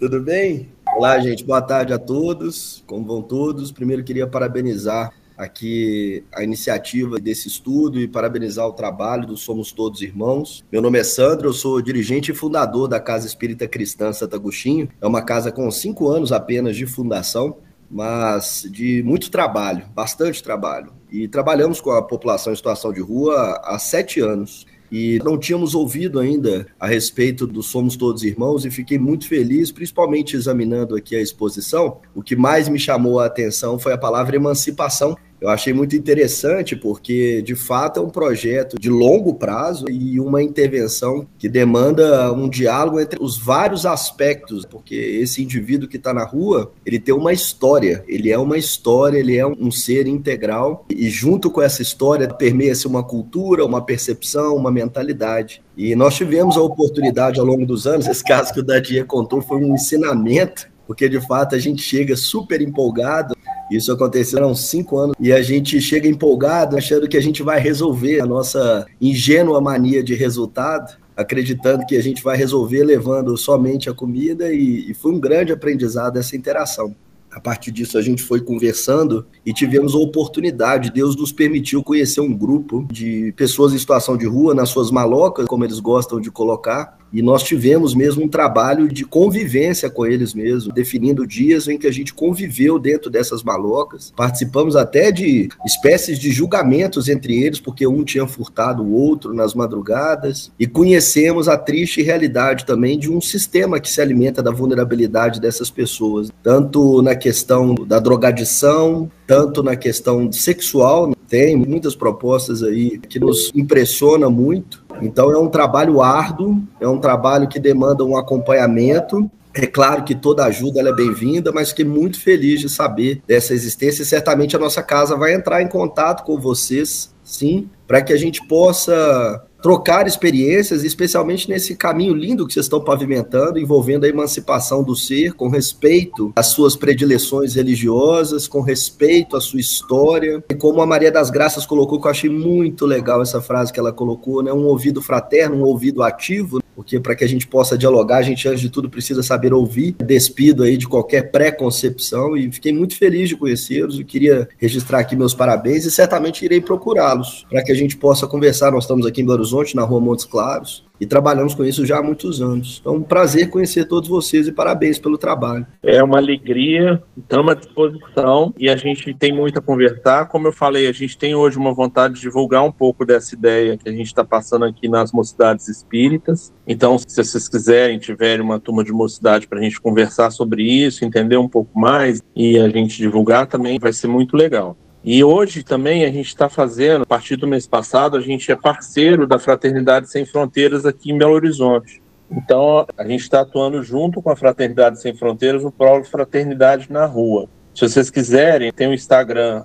Tudo bem? Olá, gente. Boa tarde a todos. Como vão todos? Primeiro, queria parabenizar aqui a iniciativa desse estudo e parabenizar o trabalho do Somos Todos Irmãos. Meu nome é Sandro, eu sou dirigente e fundador da Casa Espírita Cristã Santo Agostinho. É uma casa com 5 anos apenas de fundação, mas de muito trabalho, bastante trabalho. E trabalhamos com a população em situação de rua há 7 anos. E não tínhamos ouvido ainda a respeito do Somos Todos Irmãos e fiquei muito feliz, principalmente examinando aqui a exposição. O que mais me chamou a atenção foi a palavra emancipação. Eu achei muito interessante porque, de fato, é um projeto de longo prazo e uma intervenção que demanda um diálogo entre os vários aspectos, porque esse indivíduo que está na rua, ele tem uma história, ele é um ser integral e junto com essa história permeia-se uma cultura, uma percepção, uma mentalidade. E nós tivemos a oportunidade ao longo dos anos, esse caso que o Dadier contou foi um ensinamento, porque de fato a gente chega super empolgado. Isso aconteceu há uns 5 anos e a gente chega empolgado achando que a gente vai resolver a nossa ingênua mania de resultado, acreditando que a gente vai resolver levando somente a comida e foi um grande aprendizado essa interação. A partir disso a gente foi conversando e tivemos a oportunidade, Deus nos permitiu conhecer um grupo de pessoas em situação de rua, nas suas malocas, como eles gostam de colocar, e nós tivemos mesmo um trabalho de convivência com eles mesmo, definindo dias em que a gente conviveu dentro dessas malocas, participamos até de espécies de julgamentos entre eles, porque um tinha furtado o outro nas madrugadas, e conhecemos a triste realidade também de um sistema que se alimenta da vulnerabilidade dessas pessoas, tanto na questão da drogadição, tanto na questão sexual. Tem muitas propostas aí que nos impressionam muito. Então é um trabalho árduo, é um trabalho que demanda um acompanhamento. É claro que toda ajuda ela é bem-vinda, mas fiquei muito feliz de saber dessa existência e certamente a nossa casa vai entrar em contato com vocês, sim, para que a gente possa trocar experiências, especialmente nesse caminho lindo que vocês estão pavimentando, envolvendo a emancipação do ser, com respeito às suas predileções religiosas, com respeito à sua história. E como a Maria das Graças colocou, que eu achei muito legal essa frase que ela colocou, né? Um ouvido fraterno, um ouvido ativo, porque para que a gente possa dialogar, a gente, antes de tudo, precisa saber ouvir, despido aí de qualquer preconcepção, e fiquei muito feliz de conhecê-los, e queria registrar aqui meus parabéns, e certamente irei procurá-los, para que a gente possa conversar. Nós estamos aqui em Belo Horizonte, na Rua Montes Claros, e trabalhamos com isso já há muitos anos. Então, um prazer conhecer todos vocês e parabéns pelo trabalho. É uma alegria, estamos à disposição e a gente tem muito a conversar. Como eu falei, a gente tem hoje uma vontade de divulgar um pouco dessa ideia que a gente está passando aqui nas Mocidades Espíritas. Então, se vocês quiserem, tiverem uma turma de mocidade para a gente conversar sobre isso, entender um pouco mais e a gente divulgar também, vai ser muito legal. E hoje também a gente está fazendo, a partir do mês passado, a gente é parceiro da Fraternidade Sem Fronteiras aqui em Belo Horizonte. Então, a gente está atuando junto com a Fraternidade Sem Fronteiras no Prolo Fraternidade na Rua. Se vocês quiserem, tem o Instagram,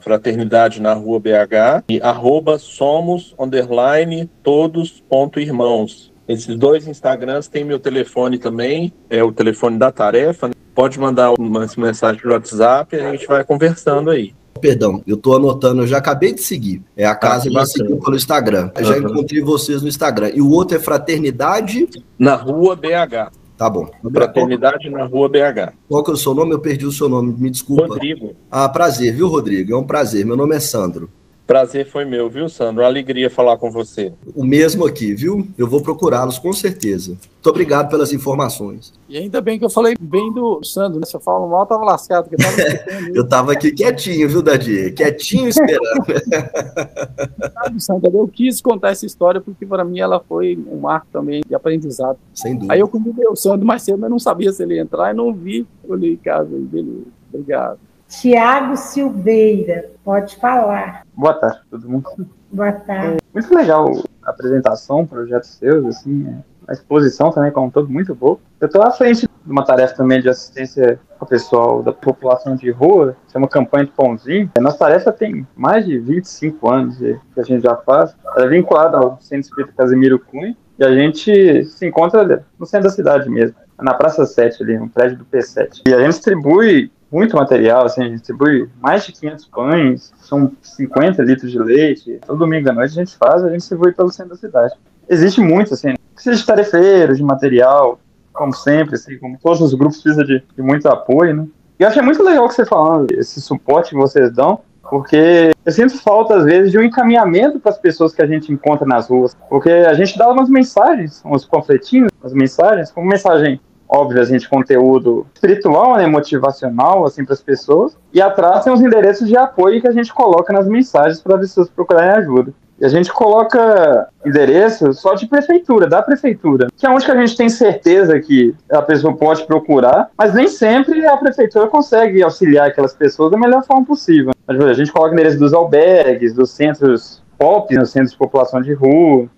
@Fraternidade na Rua BH e @somos_todos.irmãos. Esses 2 Instagrams têm meu telefone também, é o telefone da tarefa. Pode mandar uma mensagem no WhatsApp e a gente vai conversando aí. Perdão, eu estou anotando, eu já acabei de seguir. É a casa que eu segui pelo Instagram. Eu já encontrei vocês no Instagram. E o outro é Fraternidade na Rua BH. Tá bom. Fraternidade na Rua BH. Qual que é o seu nome? Eu perdi o seu nome, me desculpa. Rodrigo. Ah, prazer, viu, Rodrigo? É um prazer. Meu nome é Sandro. Prazer foi meu, viu, Sandro? Uma alegria falar com você. O mesmo aqui, viu? Eu vou procurá-los, com certeza. Muito obrigado pelas informações. E ainda bem que eu falei bem do Sandro, né? Se eu falo mal, eu tava lascado. Que eu tava aqui quietinho, viu, Dadier? Quietinho esperando. Sabe, Sandro, eu quis contar essa história porque para mim ela foi um marco também de aprendizado. Sem dúvida. Aí eu convidei o Sandro mais cedo, mas não sabia se ele ia entrar e não vi. Eu li em casa dele. Obrigado. Tiago Silveira, pode falar. Boa tarde, todo mundo. Boa tarde. Muito legal a apresentação, projetos seus, assim, a exposição também, como todo, muito boa. Eu estou à frente uma tarefa também de assistência ao pessoal da população de rua, chama Campanha de Pãozinho. A nossa tarefa tem mais de 25 anos que a gente já faz. Ela é vinculada ao Centro Espírita Casimiro Cunha e a gente se encontra no centro da cidade mesmo, na Praça 7 ali, no prédio do P7. E a gente distribui muito material, assim, a gente distribui mais de 500 pães, são 50 litros de leite. Todo domingo à noite a gente distribui pelo centro da cidade. Existe muito, assim, precisa de tarefeiros, de material, como sempre, assim, como todos os grupos precisam de muito apoio, né? E eu achei muito legal o que você falando, esse suporte que vocês dão, porque eu sinto falta, às vezes, de um encaminhamento para as pessoas que a gente encontra nas ruas. Porque a gente dá umas mensagens, uns panfletinhos, as mensagens, como mensagem óbvio, assim, de conteúdo espiritual, né, motivacional, assim, para as pessoas. E atrás tem os endereços de apoio que a gente coloca nas mensagens para as pessoas procurarem ajuda. E a gente coloca endereço só de prefeitura, da prefeitura, que é onde que a gente tem certeza que a pessoa pode procurar, mas nem sempre a prefeitura consegue auxiliar aquelas pessoas da melhor forma possível. A gente coloca endereço dos albergues, dos centros POP, nos centros de população de rua,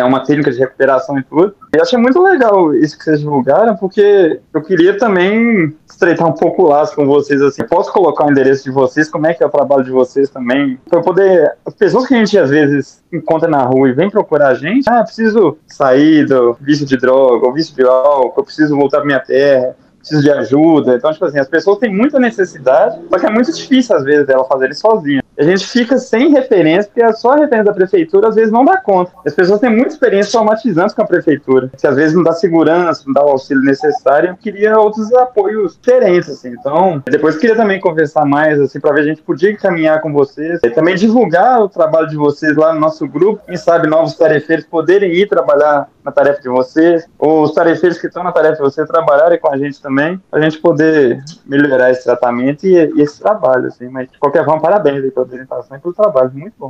uma clínica de recuperação e tudo. Eu achei muito legal isso que vocês divulgaram, porque eu queria também estreitar um pouco o laço com vocês, assim. Eu posso colocar o endereço de vocês, como é que é o trabalho de vocês também, para poder... As pessoas que a gente, às vezes, encontra na rua e vem procurar a gente, preciso sair do vício de droga, ou vício de álcool, eu preciso voltar para minha terra, preciso de ajuda. Então, tipo assim, as pessoas têm muita necessidade, só que é muito difícil, às vezes, dela fazer isso sozinha. A gente fica sem referência, porque só a referência da prefeitura, às vezes, não dá conta. As pessoas têm muita experiência traumatizantes com a prefeitura, que às vezes não dá segurança, não dá o auxílio necessário. Eu queria outros apoios diferentes, assim. Então, depois eu queria também conversar mais, assim, para ver se a gente podia caminhar com vocês. E também divulgar o trabalho de vocês lá no nosso grupo. Quem sabe novos tarefeiros poderem ir trabalhar na tarefa de vocês, ou os tarefeiros que estão na tarefa de vocês trabalharem com a gente também, a gente poder melhorar esse tratamento e esse trabalho, assim. Mas, de qualquer forma, parabéns aí pela apresentação e pelo trabalho, muito bom.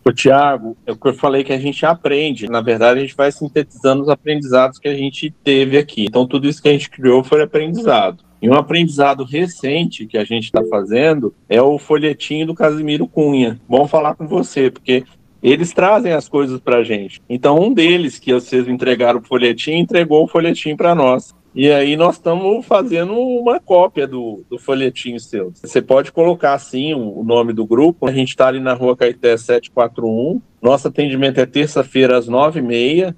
Ô, Tiago, é o que eu falei que a gente aprende. Na verdade, a gente vai sintetizando os aprendizados que a gente teve aqui. Então, tudo isso que a gente criou foi aprendizado. E um aprendizado recente que a gente está fazendo é o folhetinho do Casimiro Cunha. Bom falar com você, porque eles trazem as coisas para a gente. Então, um deles que vocês entregaram o folhetim, entregou o folhetim para nós. E aí nós estamos fazendo uma cópia do folhetinho seu. Você pode colocar, assim, o nome do grupo. A gente está ali na Rua Caeté 741. Nosso atendimento é terça-feira às 9h30.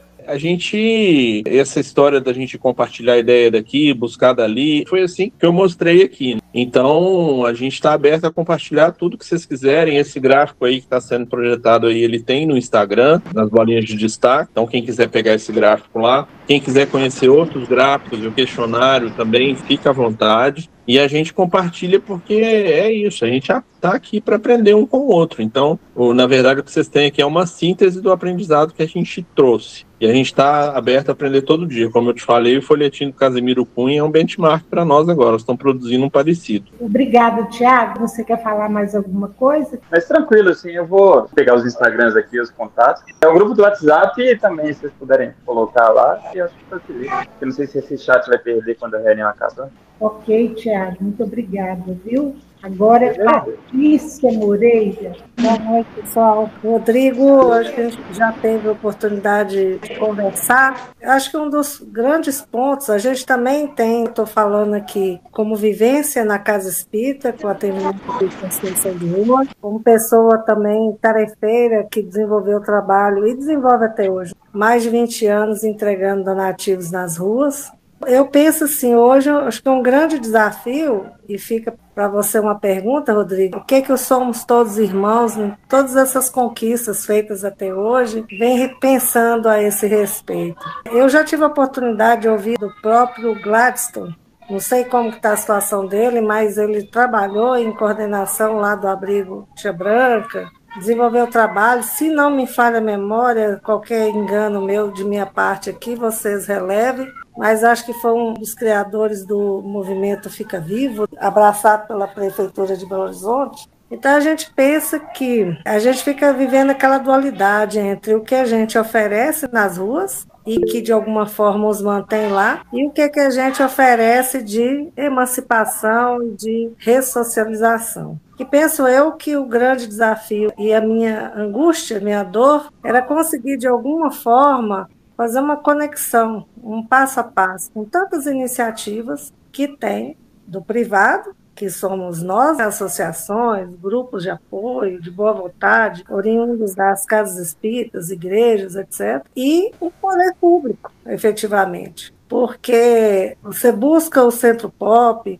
Essa história da gente compartilhar a ideia daqui, buscar dali, foi assim que eu mostrei aqui. Então, a gente está aberto a compartilhar tudo que vocês quiserem. Esse gráfico aí que está sendo projetado aí, ele tem no Instagram, nas bolinhas de destaque. Então, quem quiser pegar esse gráfico lá, quem quiser conhecer outros gráficos e o questionário também, fica à vontade. E a gente compartilha porque é isso, a gente está aqui para aprender um com o outro. Então, na verdade, o que vocês têm aqui é uma síntese do aprendizado que a gente trouxe. E a gente está aberto a aprender todo dia. Como eu te falei, o folhetim do Casimiro Cunha é um benchmark para nós agora. Nós estamos produzindo um parecido. Obrigada, Tiago. Você quer falar mais alguma coisa? Mas tranquilo, assim, eu vou pegar os Instagrams aqui, os contatos. É o grupo do WhatsApp e também, se vocês puderem colocar lá, eu acho que facilita. Eu não sei se esse chat vai perder quando a reunião acabar. Ok, Tiago, muito obrigada, viu? Agora é Patrícia Moreira. Boa noite, pessoal. Rodrigo, acho que a gente já teve a oportunidade de conversar. Acho que um dos grandes pontos, a gente também tem, estou falando aqui, como vivência na Casa Espírita, com atendimento de consciência de rua, como pessoa também tarefeira que desenvolveu o trabalho e desenvolve até hoje, mais de 20 anos entregando donativos nas ruas. Eu penso assim, hoje eu acho que é um grande desafio, e fica para você uma pergunta, Rodrigo, o que que somos todos irmãos, né? Todas essas conquistas feitas até hoje, vem repensando a esse respeito. Eu já tive a oportunidade de ouvir do próprio Gladstone, não sei como está a situação dele, mas ele trabalhou em coordenação lá do abrigo Tia Branca, desenvolveu o trabalho, se não me falha a memória, qualquer engano meu de minha parte aqui, vocês relevem, mas acho que foi um dos criadores do movimento Fica Vivo, abraçado pela Prefeitura de Belo Horizonte. Então a gente pensa que a gente fica vivendo aquela dualidade entre o que a gente oferece nas ruas e que de alguma forma os mantém lá, e o que a gente oferece de emancipação e de ressocialização. E penso eu que o grande desafio e a minha angústia, minha dor, era conseguir de alguma forma fazer uma conexão, um passo a passo, com tantas iniciativas que tem do privado, que somos nós, associações, grupos de apoio, de boa vontade, oriundos das casas espíritas, igrejas, etc., e o poder público, efetivamente. Porque você busca o centro pop,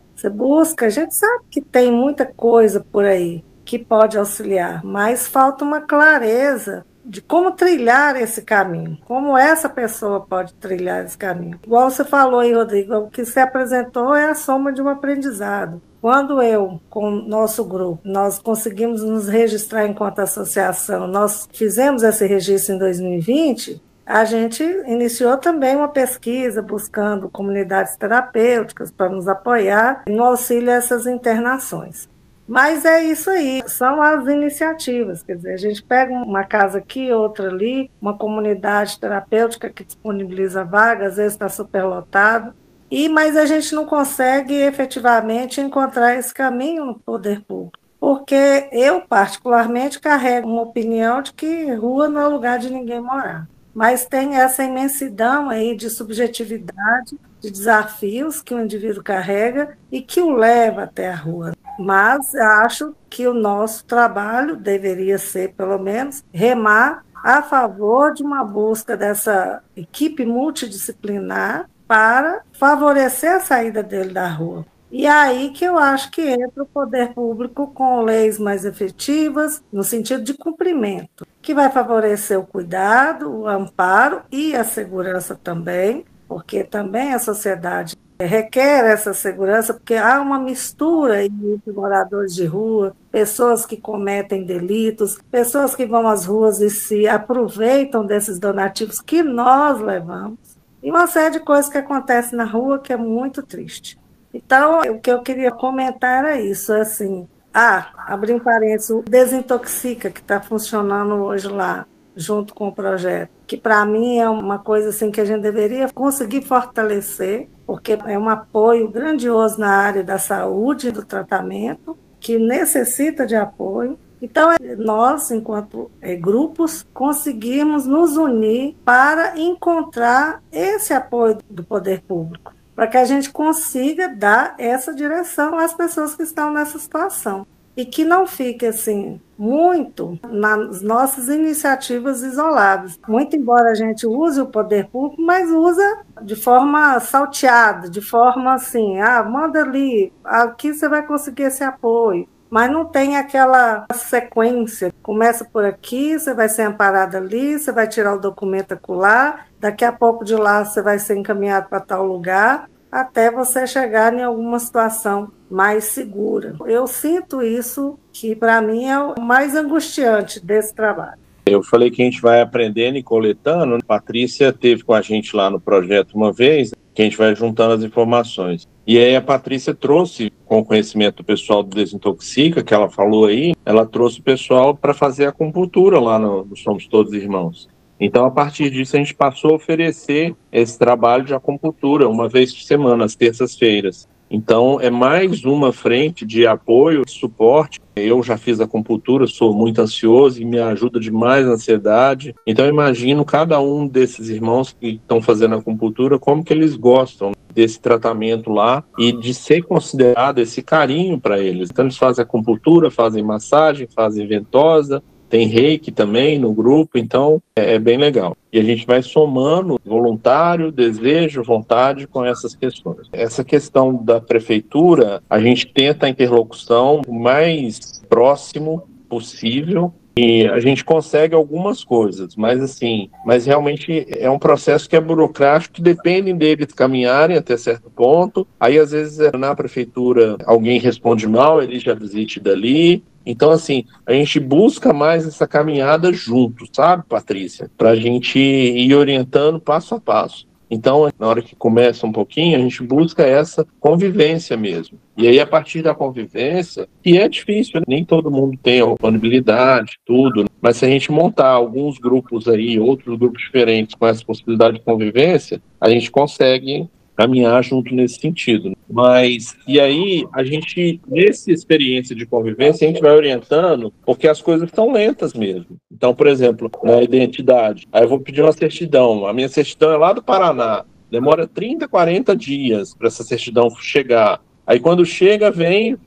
a gente sabe que tem muita coisa por aí que pode auxiliar, mas falta uma clareza de como trilhar esse caminho, como essa pessoa pode trilhar esse caminho. Igual você falou aí, Rodrigo, o que se apresentou é a soma de um aprendizado. Quando eu, com o nosso grupo, nós conseguimos nos registrar enquanto associação, nós fizemos esse registro em 2020, a gente iniciou também uma pesquisa buscando comunidades terapêuticas para nos apoiar no auxílio a essas internações. Mas é isso aí, são as iniciativas, quer dizer, a gente pega uma casa aqui, outra ali, uma comunidade terapêutica que disponibiliza vagas, às vezes está superlotado, mas a gente não consegue efetivamente encontrar esse caminho no poder público. Porque eu, particularmente, carrego uma opinião de que rua não é lugar de ninguém morar. Mas tem essa imensidão aí de subjetividade, de desafios que o indivíduo carrega e que o leva até a rua. Mas acho que o nosso trabalho deveria ser, pelo menos, remar a favor de uma busca dessa equipe multidisciplinar para favorecer a saída dele da rua. E aí que eu acho que entra o poder público com leis mais efetivas, no sentido de cumprimento, que vai favorecer o cuidado, o amparo e a segurança também, porque também a sociedade requer essa segurança, porque há uma mistura entre moradores de rua, pessoas que cometem delitos, pessoas que vão às ruas e se aproveitam desses donativos que nós levamos, e uma série de coisas que acontecem na rua que é muito triste. Então, o que eu queria comentar era isso, assim, abrir um parênteses, o Desintoxica, que está funcionando hoje lá, junto com o projeto, que para mim é uma coisa assim que a gente deveria conseguir fortalecer, porque é um apoio grandioso na área da saúde e do tratamento, que necessita de apoio. Então, nós, enquanto grupos, conseguimos nos unir para encontrar esse apoio do poder público, para que a gente consiga dar essa direção às pessoas que estão nessa situação. E que não fique, assim, muito nas nossas iniciativas isoladas. Muito embora a gente use o poder público, mas usa de forma salteada, de forma assim, manda ali, aqui você vai conseguir esse apoio. Mas não tem aquela sequência. Começa por aqui, você vai ser amparado ali, você vai tirar o documento acolá, daqui a pouco de lá você vai ser encaminhado para tal lugar, até você chegar em alguma situação mais segura. Eu sinto isso, que para mim é o mais angustiante desse trabalho. Eu falei que a gente vai aprendendo e coletando. A Patrícia esteve com a gente lá no projeto uma vez, que a gente vai juntando as informações. E aí a Patrícia trouxe, com o conhecimento do pessoal do Desintoxica, que ela falou aí, ela trouxe o pessoal para fazer a acupuntura lá no Somos Todos Irmãos. Então, a partir disso, a gente passou a oferecer esse trabalho de acupuntura uma vez por semana, às terças-feiras. Então, é mais uma frente de apoio, de suporte. Eu já fiz acupuntura, sou muito ansioso e me ajuda demais a ansiedade. Então, eu imagino cada um desses irmãos que estão fazendo acupuntura, como que eles gostam desse tratamento lá e de ser considerado esse carinho para eles. Então, eles fazem acupuntura, fazem massagem, fazem ventosa, tem reiki também no grupo, então é bem legal. E a gente vai somando voluntário, desejo, vontade com essas questões. Essa questão da prefeitura, a gente tenta a interlocução o mais próximo possível e a gente consegue algumas coisas, mas realmente é um processo que é burocrático, que depende deles caminharem até certo ponto. Aí, às vezes, na prefeitura, alguém responde mal, ele já desiste dali. Então, assim, a gente busca mais essa caminhada junto, sabe, Patrícia? Para a gente ir orientando passo a passo. Então, na hora que começa um pouquinho, a gente busca essa convivência mesmo. E aí, a partir da convivência, que é difícil, né? Nem todo mundo tem a disponibilidade, tudo, mas se a gente montar alguns grupos aí, outros grupos diferentes com essa possibilidade de convivência, a gente consegue caminhar junto nesse sentido. Mas, e aí, a gente, nessa experiência de convivência, a gente vai orientando, porque as coisas estão lentas mesmo. Então, por exemplo, na identidade, aí eu vou pedir uma certidão, a minha certidão é lá do Paraná, demora 30, 40 dias para essa certidão chegar. Aí quando chega, vem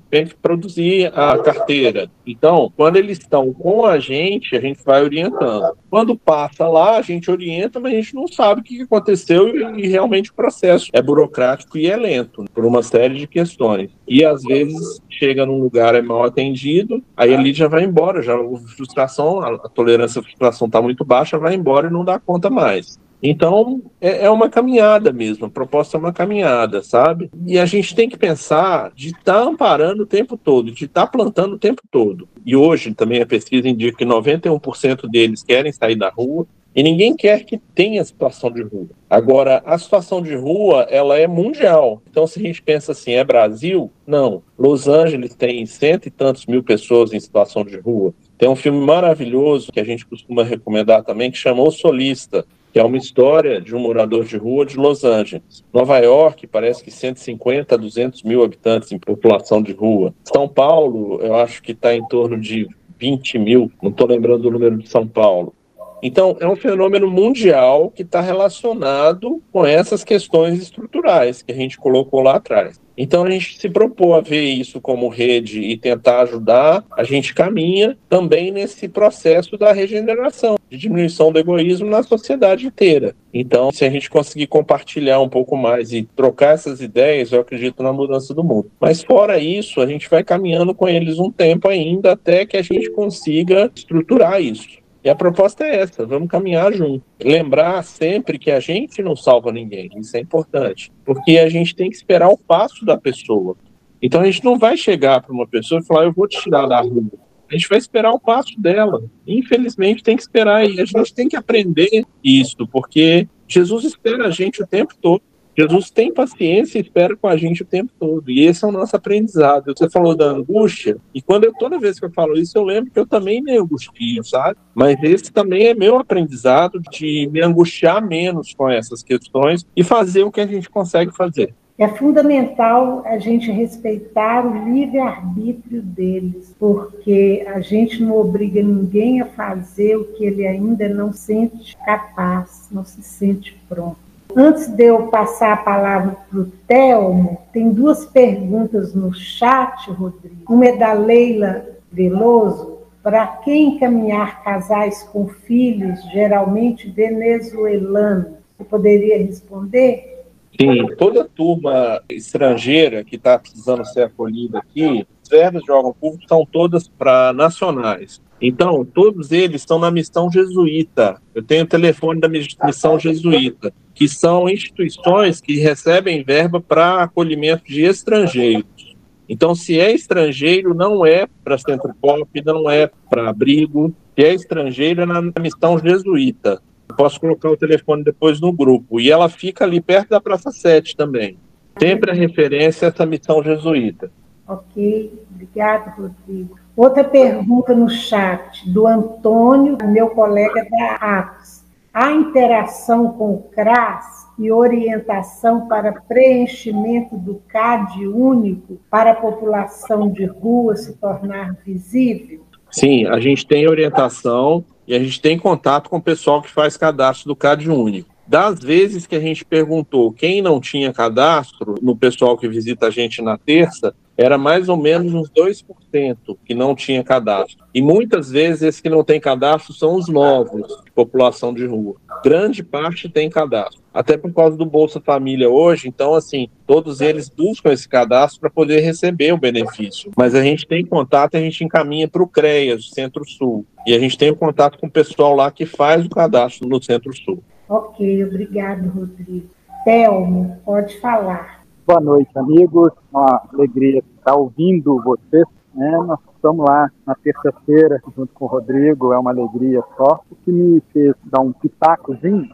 produzir a carteira. Então, quando eles estão com a gente vai orientando. Quando passa lá, a gente orienta, mas a gente não sabe o que aconteceu e realmente o processo é burocrático e é lento, por uma série de questões. E às vezes chega num lugar, é mal atendido, aí ali já vai embora, já a frustração, a tolerância à frustração está muito baixa, vai embora e não dá conta mais. Então, é uma caminhada mesmo, a proposta é uma caminhada, sabe? E a gente tem que pensar de estar amparando o tempo todo, de estar plantando o tempo todo. E hoje também a pesquisa indica que 91% deles querem sair da rua, e ninguém quer que tenha situação de rua. Agora, a situação de rua, ela é mundial. Então, se a gente pensa assim, é Brasil? Não. Los Angeles tem 100 e tantos mil pessoas em situação de rua. Tem um filme maravilhoso que a gente costuma recomendar também, que chama O Solista, que é uma história de um morador de rua de Los Angeles. Nova York, parece que 150 a 200 mil habitantes em população de rua. São Paulo, eu acho que está em torno de 20 mil, não estou lembrando o número de São Paulo. Então, é um fenômeno mundial que está relacionado com essas questões estruturais que a gente colocou lá atrás. Então, a gente se propôs a ver isso como rede e tentar ajudar, a gente caminha também nesse processo da regeneração, de diminuição do egoísmo na sociedade inteira. Então, se a gente conseguir compartilhar um pouco mais e trocar essas ideias, eu acredito na mudança do mundo. Mas, fora isso, a gente vai caminhando com eles um tempo ainda até que a gente consiga estruturar isso. E a proposta é essa, vamos caminhar junto. Lembrar sempre que a gente não salva ninguém, isso é importante, porque a gente tem que esperar o passo da pessoa. Então a gente não vai chegar para uma pessoa e falar, eu vou te tirar da rua. A gente vai esperar o passo dela. Infelizmente tem que esperar e a gente tem que aprender isso, porque Jesus espera a gente o tempo todo. Jesus tem paciência e espera com a gente o tempo todo. E esse é o nosso aprendizado. Você falou da angústia, e toda vez que eu falo isso, eu lembro que eu também me angustio, sabe? Mas esse também é meu aprendizado de me angustiar menos com essas questões e fazer o que a gente consegue fazer. É fundamental a gente respeitar o livre-arbítrio deles, porque a gente não obriga ninguém a fazer o que ele ainda não sente capaz, não se sente pronto. Antes de eu passar a palavra para o Telmo, tem duas perguntas no chat, Rodrigo. Uma é da Leila Veloso. Para quem encaminhar casais com filhos, geralmente venezuelanos? Você poderia responder? Sim, toda turma estrangeira que está precisando ser acolhida aqui, as verbas de órgão público são todas para nacionais. Então, todos eles estão na missão jesuíta. Eu tenho o telefone da missão jesuíta, que são instituições que recebem verba para acolhimento de estrangeiros. Então, se é estrangeiro, não é para centro pop, não é para abrigo. Se é estrangeiro, é na missão jesuíta. Eu posso colocar o telefone depois no grupo. E ela fica ali perto da Praça 7 também. Sempre a referência a essa missão jesuíta. Ok, obrigada, Rodrigo. Outra pergunta no chat, do Antônio, meu colega da Atos. Há interação com o CRAS e orientação para preenchimento do CAD único para a população de rua se tornar visível? Sim, a gente tem orientação e a gente tem contato com o pessoal que faz cadastro do CAD único. Das vezes que a gente perguntou quem não tinha cadastro, no pessoal que visita a gente na terça, era mais ou menos uns 2% que não tinha cadastro. E muitas vezes esses que não têm cadastro são os novos, população de rua. Grande parte tem cadastro. Até por causa do Bolsa Família hoje, então, assim, todos eles buscam esse cadastro para poder receber o benefício. Mas a gente tem contato, a gente encaminha para o CREAS, Centro-Sul. E a gente tem contato com o pessoal lá que faz o cadastro no Centro-Sul. Ok, obrigado, Rodrigo. Telmo, pode falar. Boa noite, amigos. Uma alegria estar ouvindo vocês. Nós estamos lá na terça-feira junto com o Rodrigo, é uma alegria só. O que me fez dar um pitacozinho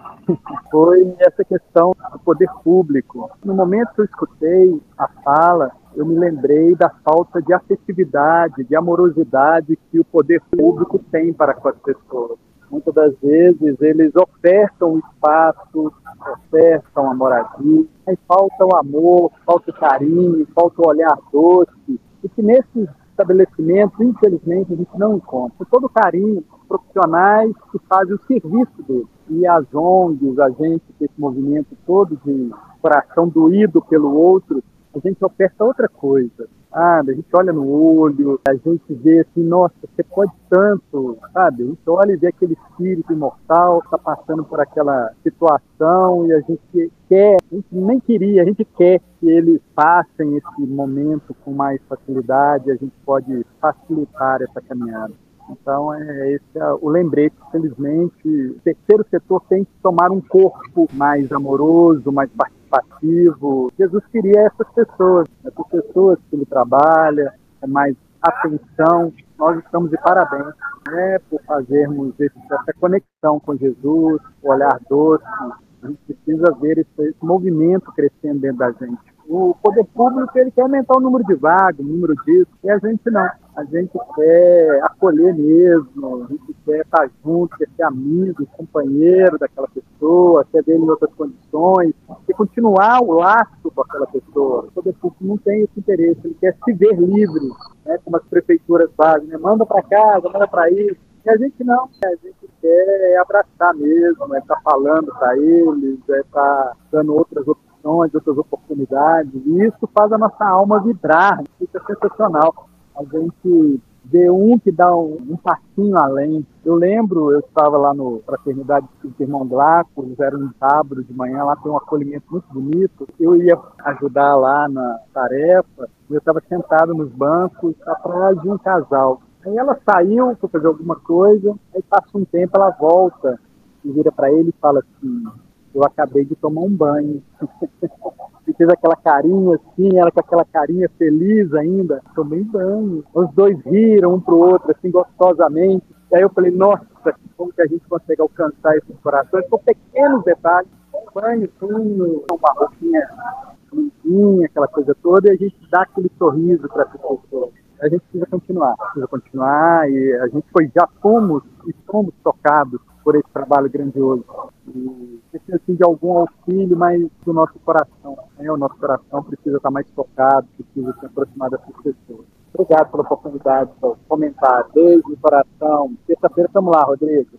foi essa questão do poder público. No momento que eu escutei a fala, eu me lembrei da falta de afetividade, de amorosidade que o poder público tem para com as pessoas. Muitas das vezes eles ofertam o espaço, ofertam a moradia, aí falta o amor, falta o carinho, falta o olhar doce, e que nesses estabelecimentos, infelizmente, a gente não encontra. Com todo carinho, profissionais que fazem o serviço deles. E as ONGs, a gente, esse movimento todo de coração doído pelo outro, a gente oferta outra coisa. A gente olha no olho, a gente vê assim, nossa, você pode tanto, sabe? A gente olha e vê aquele espírito imortal que está passando por aquela situação e a gente quer, a gente nem queria, a gente quer que eles passem esse momento com mais facilidade, a gente pode facilitar essa caminhada. Então, esse é o lembrete, felizmente, o terceiro setor tem que tomar um corpo mais amoroso, mais participativo. Jesus queria essas pessoas que ele trabalha, mais atenção. Nós estamos de parabéns, por fazermos essa conexão com Jesus, o olhar doce. A gente precisa ver esse movimento crescendo dentro da gente. O poder público, ele quer aumentar o número de vagas, o número disso, e a gente não. A gente quer acolher mesmo, a gente quer estar junto, quer ser amigo, companheiro daquela pessoa, quer ver em outras condições, quer continuar o laço com aquela pessoa. O poder público não tem esse interesse, ele quer se ver livre, como as prefeituras fazem, manda para casa, manda para isso. E a gente não, a gente quer abraçar mesmo, estar falando para eles, estar dando outras opções, outras oportunidades, e isso faz a nossa alma vibrar, isso é sensacional. A gente vê que dá um passinho além. Eu lembro, eu estava lá no Fraternidade do Irmão Glauco, era um sábado de manhã, lá tem um acolhimento muito bonito. Eu ia ajudar lá na tarefa, eu estava sentado nos bancos atrás de um casal. Aí ela saiu para fazer alguma coisa, aí passa um tempo, ela volta e vira para ele e fala assim: eu acabei de tomar um banho. E fez aquela carinha assim, ela com aquela carinha feliz ainda, tomei banho. Os dois riram um pro outro, assim, gostosamente. E aí eu falei, nossa, como que a gente consegue alcançar esses corações? Com pequenos detalhes, um banho, uma roupinha limpinha, aquela coisa toda, e a gente dá aquele sorriso para essa pessoa. A gente precisa continuar, e a gente já fomos e somos tocados por esse trabalho grandioso. E precisa assim, de algum auxílio, mas do nosso coração. O nosso coração precisa estar mais tocado, precisa se aproximar dessas pessoas. Obrigado pela oportunidade, por comentar. Beijo no coração. Terça-feira estamos lá, Rodrigo.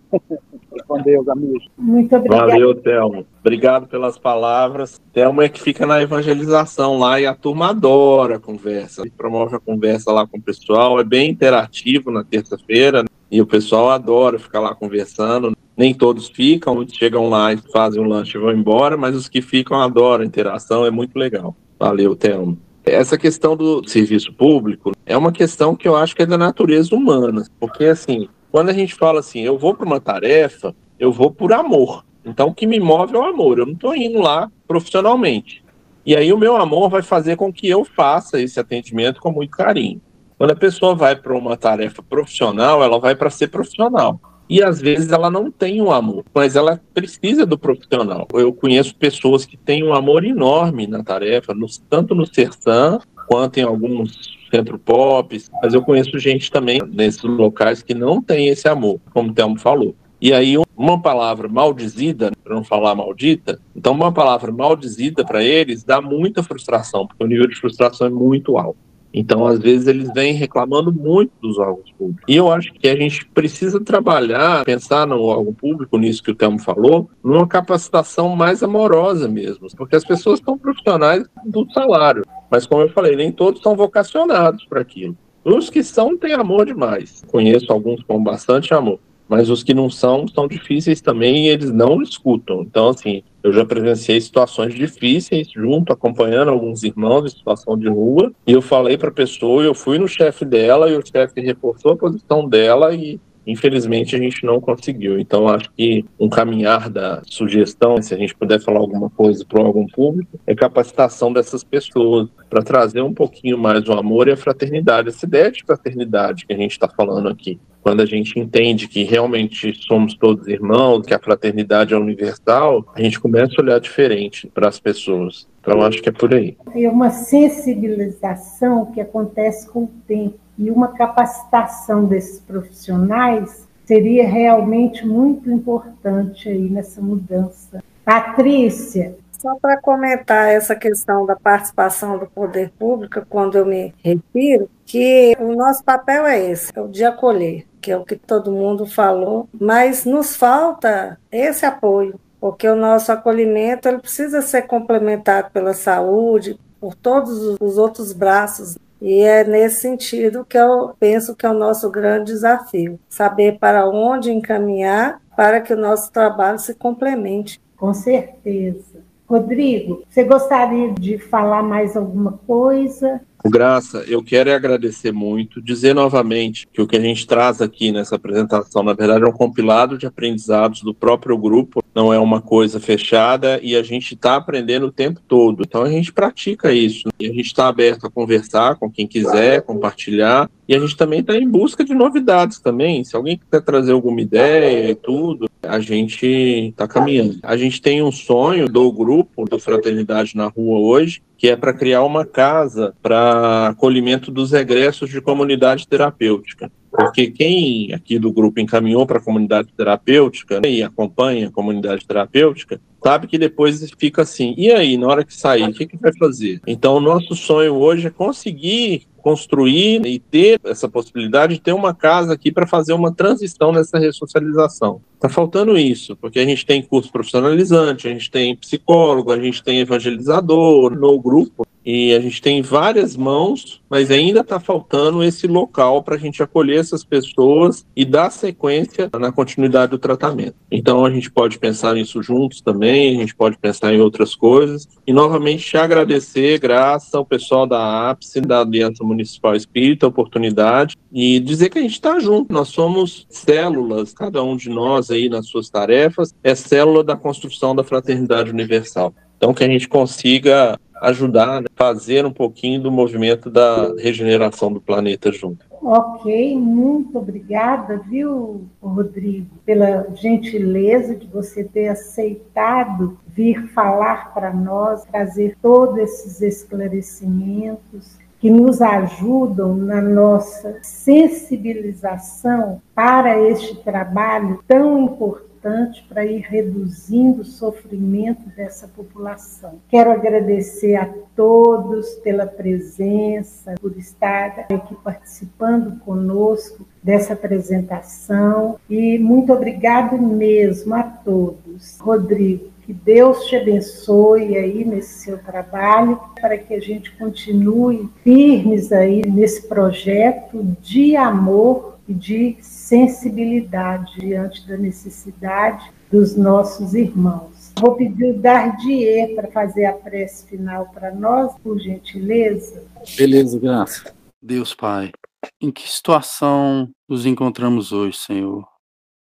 Respondeu, os amigos. Muito obrigado. Valeu, Thelmo. Obrigado pelas palavras. Thelmo é que fica na evangelização lá e a turma adora a conversa. Promove a conversa lá com o pessoal. É bem interativo na terça-feira, né? E o pessoal adora ficar lá conversando. Nem todos ficam, muitos chegam lá e fazem o lanche e vão embora, mas os que ficam adoram a interação, é muito legal. Valeu, Thelmo. Essa questão do serviço público é uma questão que eu acho que é da natureza humana, porque assim, quando a gente fala assim, eu vou para uma tarefa, eu vou por amor. Então o que me move é o amor, eu não estou indo lá profissionalmente. E aí o meu amor vai fazer com que eu faça esse atendimento com muito carinho. Quando a pessoa vai para uma tarefa profissional, ela vai para ser profissional. E às vezes ela não tem um amor, mas ela precisa do profissional. Eu conheço pessoas que têm um amor enorme na tarefa, tanto no Sersan quanto em alguns centro pop, mas eu conheço gente também nesses locais que não tem esse amor, como o Thelmo falou. E aí uma palavra maldizida, para não falar maldita, então uma palavra maldizida para eles dá muita frustração, porque o nível de frustração é muito alto. Então, às vezes, eles vêm reclamando muito dos órgãos públicos. E eu acho que a gente precisa trabalhar, pensar no órgão público, nisso que o Thelmo falou, numa capacitação mais amorosa mesmo. Porque as pessoas são profissionais do salário. Mas, como eu falei, nem todos são vocacionados para aquilo. Os que são, têm amor demais. Conheço alguns com bastante amor. Mas os que não são difíceis também e eles não escutam. Então, assim, eu já presenciei situações difíceis junto, acompanhando alguns irmãos em situação de rua, e eu falei para a pessoa, eu fui no chefe dela e o chefe reforçou a posição dela e infelizmente a gente não conseguiu. Então acho que um caminhar da sugestão, se a gente puder falar alguma coisa para o órgão público, é capacitação dessas pessoas para trazer um pouquinho mais o amor e a fraternidade, essa ideia de fraternidade que a gente está falando aqui. Quando a gente entende que realmente somos todos irmãos, que a fraternidade é universal, a gente começa a olhar diferente para as pessoas. Então, acho que é por aí. É uma sensibilização que acontece com o tempo. E uma capacitação desses profissionais seria realmente muito importante aí nessa mudança. Patrícia. Só para comentar essa questão da participação do poder público, quando eu me refiro, que o nosso papel é esse, é o de acolher, que é o que todo mundo falou, mas nos falta esse apoio, porque o nosso acolhimento ele precisa ser complementado pela saúde, por todos os outros braços. E é nesse sentido que eu penso que é o nosso grande desafio, saber para onde encaminhar para que o nosso trabalho se complemente. Com certeza. Rodrigo, você gostaria de falar mais alguma coisa? Graça, eu quero agradecer muito, dizer novamente que o que a gente traz aqui nessa apresentação, na verdade, é um compilado de aprendizados do próprio grupo, não é uma coisa fechada e a gente está aprendendo o tempo todo. Então a gente pratica isso e a gente está aberto a conversar com quem quiser, compartilhar, e a gente também está em busca de novidades também. Se alguém quiser trazer alguma ideia e tudo, a gente está caminhando. A gente tem um sonho do grupo, do Fraternidade na Rua hoje, que é para criar uma casa para acolhimento dos egressos de comunidade terapêutica. Porque quem aqui do grupo encaminhou para a comunidade terapêutica, né, e acompanha a comunidade terapêutica, sabe que depois fica assim, e aí, na hora que sair, o que vai fazer? Então, o nosso sonho hoje é conseguir construir e ter essa possibilidade de ter uma casa aqui para fazer uma transição nessa ressocialização. Está faltando isso, porque a gente tem curso profissionalizante, a gente tem psicólogo, a gente tem evangelizador no grupo, e a gente tem várias mãos, mas ainda está faltando esse local para a gente acolher essas pessoas e dar sequência na continuidade do tratamento. Então a gente pode pensar nisso juntos também, a gente pode pensar em outras coisas. E novamente te agradecer, Graça, ao pessoal da APSE, da Aliança Municipal Espírita, a oportunidade, e dizer que a gente está junto, nós somos células, cada um de nós aí nas suas tarefas, é célula da construção da Fraternidade Universal. Então que a gente consiga ajudar, né, fazer um pouquinho do movimento da regeneração do planeta junto. Ok, muito obrigada, viu, Rodrigo, pela gentileza de você ter aceitado vir falar para nós, trazer todos esses esclarecimentos que nos ajudam na nossa sensibilização para este trabalho tão importante para ir reduzindo o sofrimento dessa população. Quero agradecer a todos pela presença, por estar aqui participando conosco dessa apresentação e muito obrigado mesmo a todos. Rodrigo, que Deus te abençoe aí nesse seu trabalho, para que a gente continue firmes aí nesse projeto de amor e de sensibilidade diante da necessidade dos nossos irmãos. Vou pedir o Dardier para fazer a prece final para nós, por gentileza. Beleza, Graça. Deus Pai, em que situação nos encontramos hoje, Senhor?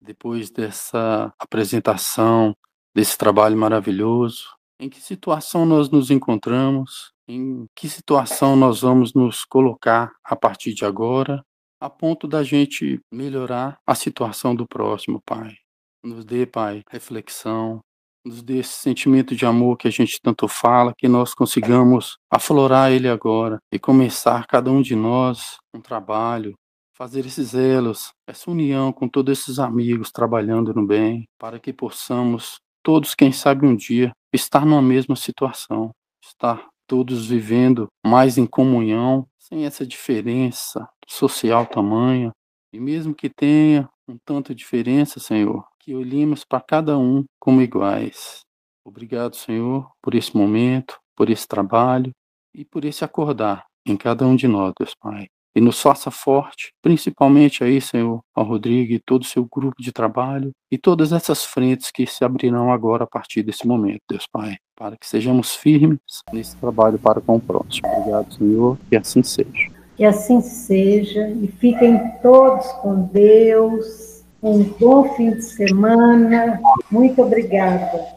Depois dessa apresentação, desse trabalho maravilhoso, em que situação nós nos encontramos? Em que situação nós vamos nos colocar a partir de agora, a ponto da gente melhorar a situação do próximo, Pai? Nos dê, Pai, reflexão, nos dê esse sentimento de amor que a gente tanto fala, que nós consigamos aflorar ele agora e começar, cada um de nós, um trabalho, fazer esses elos, essa união com todos esses amigos trabalhando no bem, para que possamos, todos, quem sabe um dia, estar numa mesma situação, estar todos vivendo mais em comunhão, sem essa diferença social tamanha, e mesmo que tenha um tanto de diferença, Senhor, que olhemos para cada um como iguais. Obrigado, Senhor, por esse momento, por esse trabalho e por esse acordar em cada um de nós, Deus Pai. E nos faça forte, principalmente aí, Senhor, ao Rodrigo e todo o seu grupo de trabalho e todas essas frentes que se abrirão agora a partir desse momento, Deus Pai, para que sejamos firmes nesse trabalho para com o próximo. Obrigado, Senhor, que assim seja. Que assim seja e fiquem todos com Deus. Um bom fim de semana. Muito obrigada.